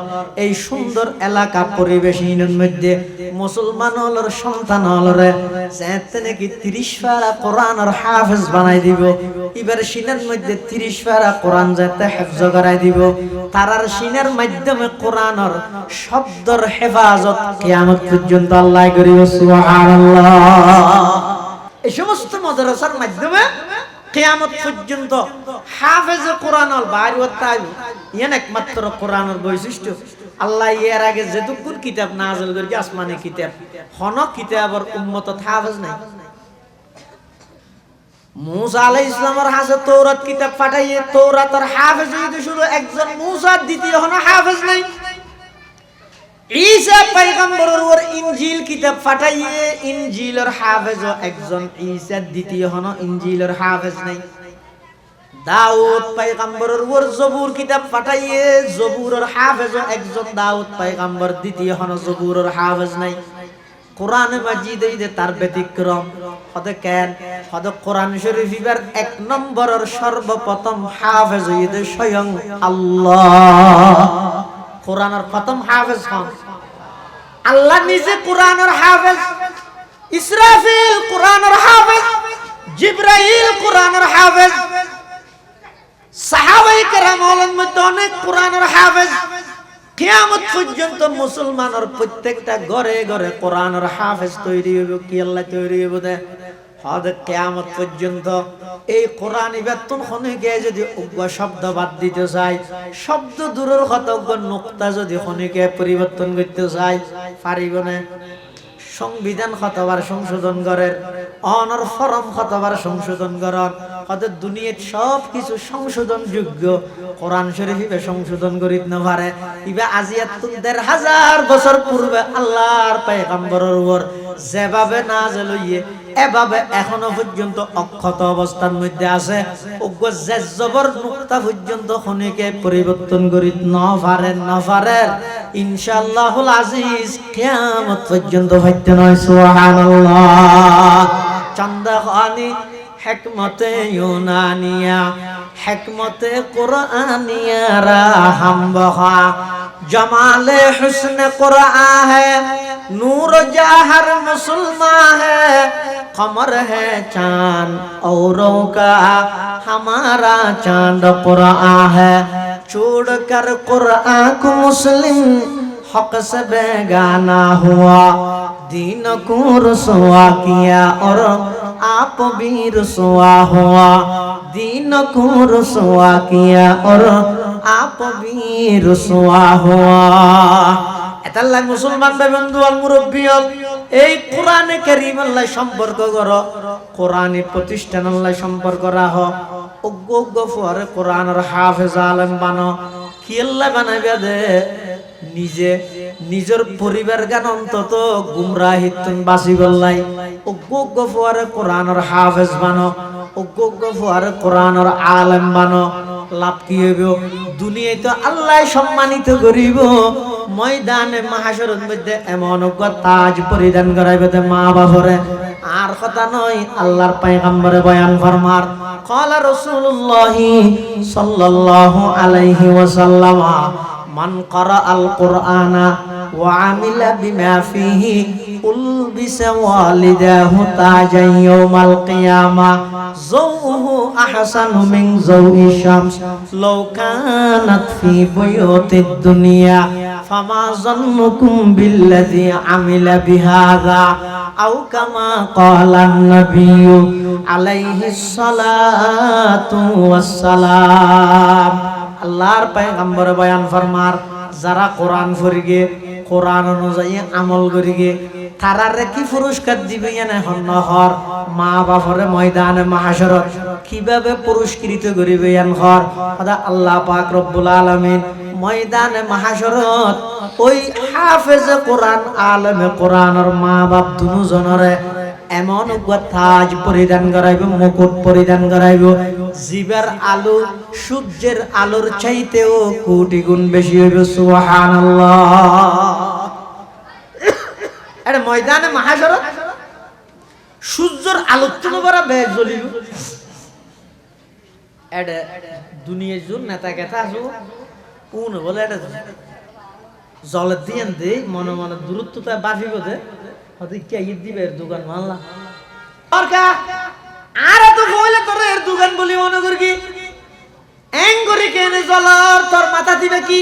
এই সুন্দর এলাকা পরিবেশের মধ্যে মুসলমান হলর সন্তান হলরে যেতে নাকি 30 পারা কোরআনের হাফেজ বানাই দিব এবার সিনার মধ্যে 30 পারা কোরআন যেতে হিফজ করাই দিব তারার সিনার মাধ্যমে কোরআনের শব্দর হেফাজত কিয়ামত পর্যন্ত আল্লাহ করিব সুবহানাল্লাহ এই সমস্ত মাদ্রাসার মাধ্যমে কিয়ামত পর্যন্ত হাফেজ কোরআন হল বাইরে হতে ইয়ান একমাত্র কোরআনের বৈশিষ্ট্য আল্লাহ এর আগে যেটুকুন কিতাব নাযিল করেছে আসমানি কিতাব হন কিতাবের উম্মত হাফেজ নাই মুসা আলাইহিস সালামের হাতে তাওরাত কিতাব পাঠাইয়ে তাওরাতের হাফেজ হইতে শুধু একজন মুসা দ্বিতীয় হন হাফেজ নাই ঈসা পয়গম্বরের ওর ইনজিল কিতাব পাঠাইয়ে ইনজিলের হাফেজ একজন ঈসা দ্বিতীয় হন ইনজিলের হাফেজ নাই দাউদ পয়গম্বরের ওর জবুর কিতাব পাঠাইয়ে জবুরের হাফেজ একজন দাউদ পয়গম্বর দ্বিতীয় হন জবুরের হাফেজ নাই কোরআন মাজিদ এই তার ব্যতিক্রম হতে কেন হতে কোরআন শরীফের এক নম্বরের সর্বপ্রথম হাফেজ হইতে স্বয়ং আল্লাহ কোরআনের প্রথম হাফেজ হন আল্লাহ নিজে কোরআনের হাফেজ ইসরাফিল কোরআনের হাফেজ জিবরাইল কোরআনের হাফেজ মধ্যে অনেক কোরআনের হাফেজ। কিয়ামত পর্যন্ত মুসলমানের প্রত্যেকটা ঘরে ঘরে কোরআনের হাফেজ তৈরি হইব। কি আল্লাহ তৈরি হইব দে হযরত কিয়ামত পর্যন্ত এই কোরআন বেতন খনিকে যদি উগ্র শব্দ বাদ দিতে চাই, শব্দ দূরের কথা নোক্তা যদি খনিকে পরিবর্তন করতে চাই, পারিব না। সংবিধান কতবার সংশোধন করেন, অনর ফরম কতবার সংশোধন করেন, কত দুনিয়ার সব কিছু সংশোধন যোগ্য, কোরআন শরীফে সংশোধন করিতে না পারে। ইবা আজিয়াত ১৫০০ বছর পূর্বে আল্লাহর পয়গম্বরের উপর যেভাবে নাযিল হইয়ে এভাবে এখনো পর্যন্ত অক্ষত অবস্থার মধ্যে আছে। ওগ্য জবর নুক্তা পর্যন্ত খনিকে পরিবর্তন করিতে না পারে। ইনশাআল্লাহুল আজিজ কিয়ামত পর্যন্ত হইতে নয়। সুবহানাল্লাহ। চন্দাখানি হিকমতে ইউনানিয়া হিকমতে কুরআনিয়া রাহম বহা जमाले हुस्न कुरआन है नूर जहर मुसलमान है कमर है चांद औरों का हमारा चांद कुरआन है छोड़ कर कुरआन को मुस्लिम हक से बेगाना हुआ दीन को रुसवा किया और आप भी रुसवा हुआ दीन को रुसवा किया और आप भी रुसवा हुआ। এতাল্লাহ মুসলমান ভাই বন্ধু আল মুরব্বী এই কোরআনে কারীম আল্লাহ সম্পর্ক করো, কোরআনী প্রতিষ্ঠান আল্লাহ সম্পর্ক রাখো, অজ্ঞ ফুয়ারে কোরআনের হাফেজ আলেম বানো। কি আল্লাহ বানাইবে দে নিজে নিজের পরিবার গান অন্তত গুমরাহিতুন বাসি বললাই। অজ্ঞ ফুয়ারে কোরআনের হাফেজ বানো, অজ্ঞ ফুয়ারে কোরআনের আলেম বানো। লাভ কি হইব? দুনিয়ায় তো আল্লাহ সম্মানিত করিব, ময়দানে মাহশরের মধ্যে এমন তাজ পরিধান করাইবে মা বাপরে। আর কথা নয়, আল্লাহর পয়গম্বরে বয়ান ফরমার ক্বালা রাসূলুল্লাহ সাল্লাল্লাহু আলাইহি ওয়াসাল্লাম মান ক্বারাআল কুরআনা ওয়া আমিলা বিমা ফীহি উলবিসা ওয়ালিদাহু তাজান ইয়াউমাল কিয়ামা যাওহু আহসানু মিন যাওই শামস লাউ কানাত ফি বুয়ুতিদ দুনিয়া ফামা যান্নুকুম বিল্লাযী আমিলা বিহাযা আও কামা ক্বালান নাবিয়্যু আলাইহিস সালাতু ওয়াস সালাম। আল্লাহর পয়গম্বর বয়ান ফরমার যারা কোরআন পড়িগে কোরআন অনুযায়ী আমল করিগে তারারে কি পুরস্কার দিবে না হর মা বাপরে ময়দানে মাহশরত কিভাবে পুরস্কৃত করিবে হর আল্লাহ পাক রব্বুল আলামিন ময়দানে মাহশরত ওই হাফেজে কোরআন আলেমে কোরআনের মা বাপ দুজনরে এমন তাজ পরিধান করাইব, মুকুট পরিধান করাইব, জিবার আলো সূর্যের আলোর চাইতেও কোটি গুণ বেশি হইব। সুবহানাল্লাহ। আরে ময়দানে মাহশরত সূর্যের আলোর তুলো বড় বেশ জ্বলিব। এডে দুনিয়ার জোর নেতা কেতা আসো কোন বলে এটা জলের দিয়ে দে মনে মনে দূরত্বটা বাঁচিব দে হতে কে ঈদ দিবে এর দোকান মানলা আর তো কইলে তোর এর দোকান বলি মনে করি কি এং করে কেনে জলার তোর মাথা দিবে কি?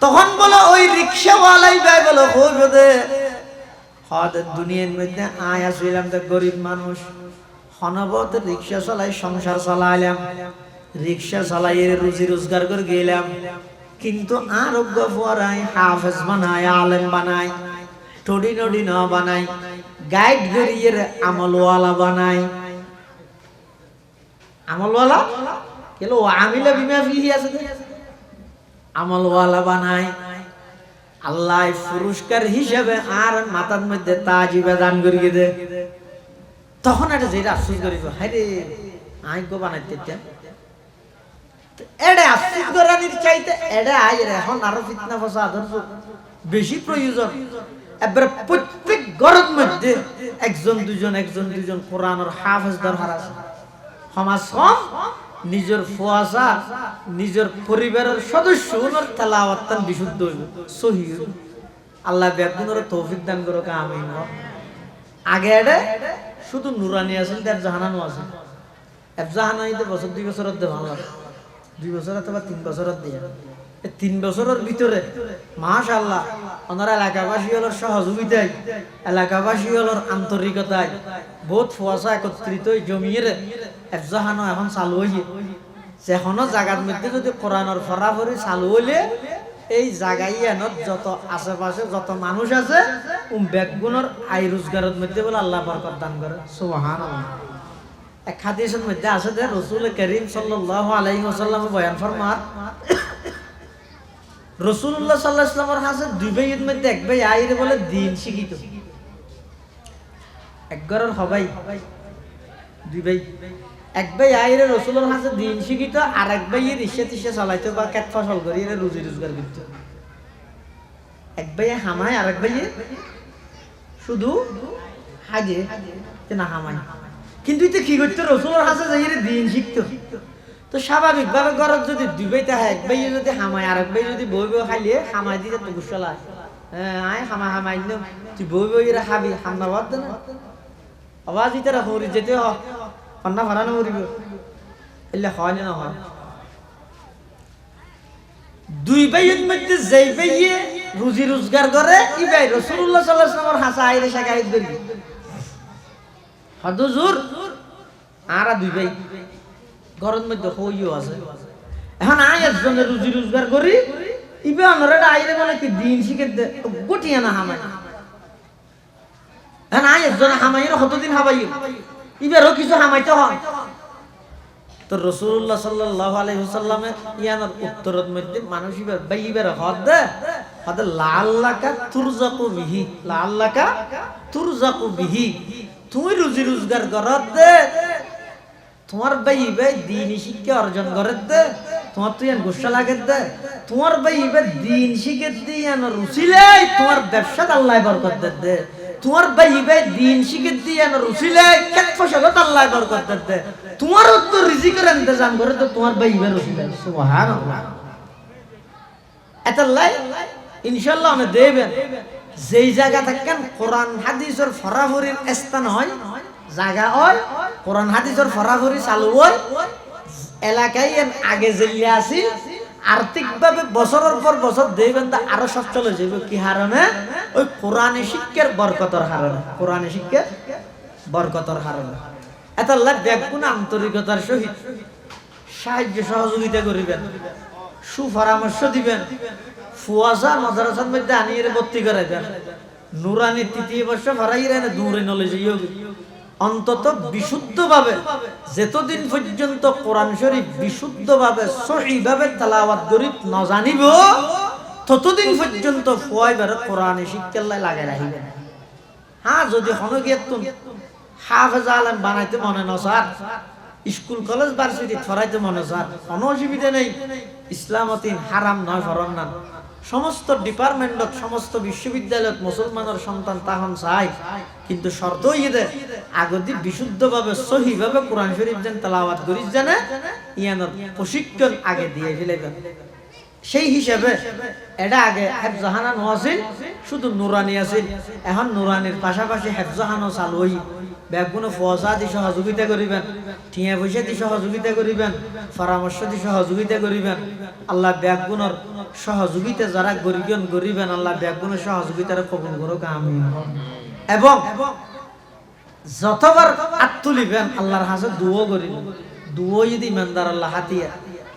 তখন বলো ওই রিকশাওয়ালাই ভাই বলো কইবে দে হতে দুনিয়ার মধ্যে আয়া ছিলাম তো গরিব মানুষ হনবত রিকশা চালাই সংসার চালাইলাম, রিকশা চালাই রুজি রোজগার করে গেলাম, কিন্তু আরোগ্য পড়াই হাফেজ বানায় আলেম বানায় টডি নডি ন বানাই গাইড করিয়ে আমলওয়ালা বানাই। আমলওয়ালা কেলো আমিলা বিমা ফিহি আছে আমলওয়ালা বানাই। আল্লাহ পুরস্কার হিসেবে আর মাথার মধ্যে তাজিবে দান করিয়ে দে। তখন এটা যেটা আফসোস করিব হায়রে আই গো বানাইতে এডে আফসোস করানির চাইতে এডে আই রে এখন আরো ফিতনা ফসাদ বেশি প্রয়োজন। এবারে প্রত্যেক ঘরের মধ্যে একজন দুজন কোরআনের হাফেজ দরকার আছে। সমাজ কম নিজের ফুয়াশা নিজের পরিবারের সদস্যর তেলাওয়াত বিশুদ্ধ হইব সহি হইব। আল্লাহ বেগুনের তৌফিক দান করুক আমিন। আগে এডে শুধু নুরানি আছে তার জাহানানো আছে, জাহানাইতে বছর 2 বছর দে ভালো 2 বছর অথবা 3 বছরের দিয়ে 3 বছরের ভিতরে মাশাআল্লাহ ওনারা এলাকাবাসী হলোর সহযোগিতায় এলাকাবাসী হলোর আন্তরিকতায় বহুত ফুয়াশা একত্রিত জমিয়ে এফজাহানো এখন চালু হইয়ে যেখনো জায়গার মধ্যে যদি কোরআনের ফরাফরি চালু হইলে এই জায়গায় এনত যত আশেপাশে যত মানুষ আছে ব্যাগগুলোর আয় রোজগারের মধ্যে বলে আল্লাহ বরকত দান করে সুবহানাল্লাহ। এক হাদিসের মধ্যে আছে যে রাসূল করিম সাল্লাল্লাহু আলাইহি ওয়াসাল্লাম বয়ান ফরমান রাসূলুল্লাহ সাল্লাল্লাহু আলাইহি ওয়াসাল্লামের কাছে দুই ভাইয়ের মধ্যে এক ভাই আইরে বলে দ্বীন শিখিত এক ঘরের সবাই দুই ভাই এক ভাই আইরে রাসূলের কাছে দ্বীন শিখিত আর এক ভাই রিকশা টিকশা চালাইতো বা খেত ফসল করি এর রুজি রোজগার করত এক ভাই হামায় আর এক ভাই শুধু হাগে না হামায় কিন্তু এটা কি করতো রাসূলের কাছে যাই দ্বীন শিখতো তো স্বাভাবিকভাবে ঘরত যদি দুই ভাই থাকে এক ভাই যদি হামায় আর এক ভাই যদি বই বই খাইলে হামায় দিতে তো গুছলা আয় হামাই নো তুই বই বই খাবি হামনা বাদ না আওয়াজ ইতারা হরি যেতে হ কন্যা ফারানো করিব এলে হয় না হয় দুই ভাইয়ের মধ্যে যেই ভাইয়ে রুজি রোজগার করে ই ভাই রাসূলুল্লাহ সাল্লাল্লাহু আলাইহি ওয়াসাল্লামের হাসা আইরে শাকায়েত করি হুজুর আর দুই ভাই ঘরের মধ্যে হইও আছে এখন আয় একজনের রুজি রোজগার করি ইবে আমরা আইরে বলে কি দিন শিখে গোটিয়া না হামাই এখন আয় একজন হামাইয়ের কতদিন হাবাই ইবেরও কিছু হামাইতে হয় তো রাসূলুল্লাহ সাল্লাল্লাহু আলাইহি ওয়াসাল্লামের ইয়ানার উত্তরের মধ্যে মানুষ ইবার বাইবার হদে হদে লাল্লাকা তুরজাকু বিহি লাল্লাকা তুরজাকু বিহি তুই রুজি রোজগার করত দে তোমার ভাই দ্বীনি শিক্ষা অর্জন করে দে তোমার তুই গোসা লাগে দে তোমার ভাই দ্বীন শিখে দিয়ে রুচিলে তোমার ব্যবসা আল্লাহ বরকত দে তোমার ভাই দ্বীন শিখে দিয়ে রুচিলে খেত ফসলত আল্লাহ বরকত দে তোমার তো রিজিকের ইন্তজাম করে তো তোমার ভাই রুচিলে সুবহানাল্লাহ এতাল্লাহ ইনশাআল্লাহ আমি দেবেন যেই জায়গা থাকেন কোরআন হাদিসের ফরাফরির স্থান হয় জায়গা হয় কোরআন হাদিসের ফরাফরি চালু হয় এলাকায় আগে জেলে আসি আর্থিকভাবে বছরের পর বছর দেবেন তা আরো সব চলে যাবে কি হারণে ওই কোরআনে শিক্ষার বরকতর হারণে কোরআনে শিক্ষার বরকতর হারণে এতাল্লাহ ব্যাগুণ আন্তরিকতার সহিত সাহায্য সহযোগিতা করিবেন সুপরামর্শ দিবেন ফুয়াজা মাদ্রাসার মধ্যে আনিয়ে ভর্তি করাইবেন নুরানি 3য় বর্ষ ফরাইরে দূরে নলেজ অন্তত বিশুদ্ধভাবে যতদিন পর্যন্ত কোরআন শরীফ বিশুদ্ধভাবে সহিভাবে তেলাওয়াত করি না জানিব ততদিন পর্যন্ত ফুয়াইবার কোরআনে শিক্ষা লাগাই রাখিবেন হ্যাঁ যদি হনগিয়াতুন হাফেজ আলেম বানাইতে মনে না স্যার স্কুল কলেজ ভার্সিটি ছড়াইতে মনে স্যার কোনো অসুবিধা নেই ইসলামতিন হারাম নয় ফরন না সমস্ত ডিপার্টমেন্টত সমস্ত বিশ্ববিদ্যালয়ত মুসলমানের সন্তান তাহন চাই কিন্তু শর্ত ইয়ে আগদি বিশুদ্ধভাবে সহিভাবে কোরআন শরীফ যেন তেলাওয়াত করিস জানে ইয়ানোর প্রশিক্ষণ আগে দিয়ে ফেলেবেন সেই হিসাবে এটা আগে হেফজাহানা নছিল শুধু নুরানি আছিল এখন নুরানির পাশাপাশি হেফজাহানো চালু হই ব্যাগুনো ফজা দি সহযোগিতা করিবেন টিয়া পয়সা দি সহযোগিতা করিবেন পরামর্শ দি সহযোগিতা করিবেন আল্লাহ ব্যাগুনোর সহযোগিতা যারা গরিবেন আল্লাহ ব্যাগুনোর সহযোগিতার কবুল করুক আমিন এবং যতবার হাত তুলিবেন আল্লাহর কাছে দুও করিবেন দুও যদি ইমানদার আল্লাহ হাতিয়া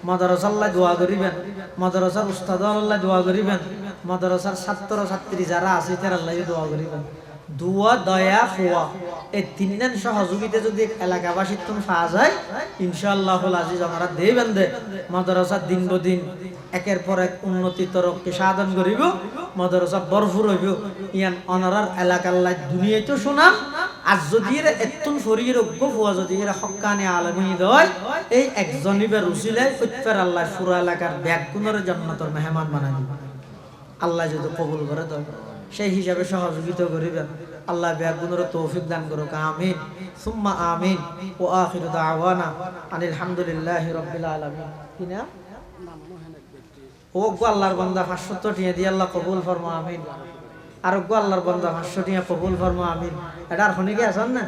মাদ্রাসা আল্লাহ দোয়া করিবেন মাদ্রাসার উস্তাদ আল্লাহ দোয়া করিবেন মাদ্রাসার ছাত্র ছাত্রী যারা আছে তারা আল্লাহ দোয়া করিবেন দুয়া দয়া ফুয়া এই তিনজন সহযোগিতা যদি এলাকাবাসীর তুমি পাওয়া যায় ইনশাআল্লাহুল আজিজ আমরা দেবেন দে মাদ্রাসা দিন বদিন একের পর এক উন্নতি তরফকে সাধন করিব মাদ্রাসা ভরপুর হইব ইয়ান অনারার এলাকার লাই দুনিয়ায় তো শোনা আর যদি এরা এতুন ফরির অজ্ঞ ফুয়া যদি এরা হক্কানি আলমী দেয় এই একজনিবের রুচিলে উৎপের আল্লাহ পুরা এলাকার ব্যাগগুণের জান্নাতের মেহমান বানাই দিব আল্লাহ যদি কবুল করে দেয় সেই হিসাবে সহযোগিতা করিবেন আল্লাহ ব্যাগুনের তৌফিক দান করুক আমিন সুম্মা আমিন ও আখিরু দাওয়ানা আনিল হামদুলিল্লাহি রাব্বিল আলামিন কিনা ও গো আল্লাহর বান্দা 500 টিয়া দিয়ে আল্লাহ কবুল ফরমা আমিন আর গো আল্লাহর বান্দা 500 টিয়া কবুল ফরমা আমিন এটার হনে কি আছেন না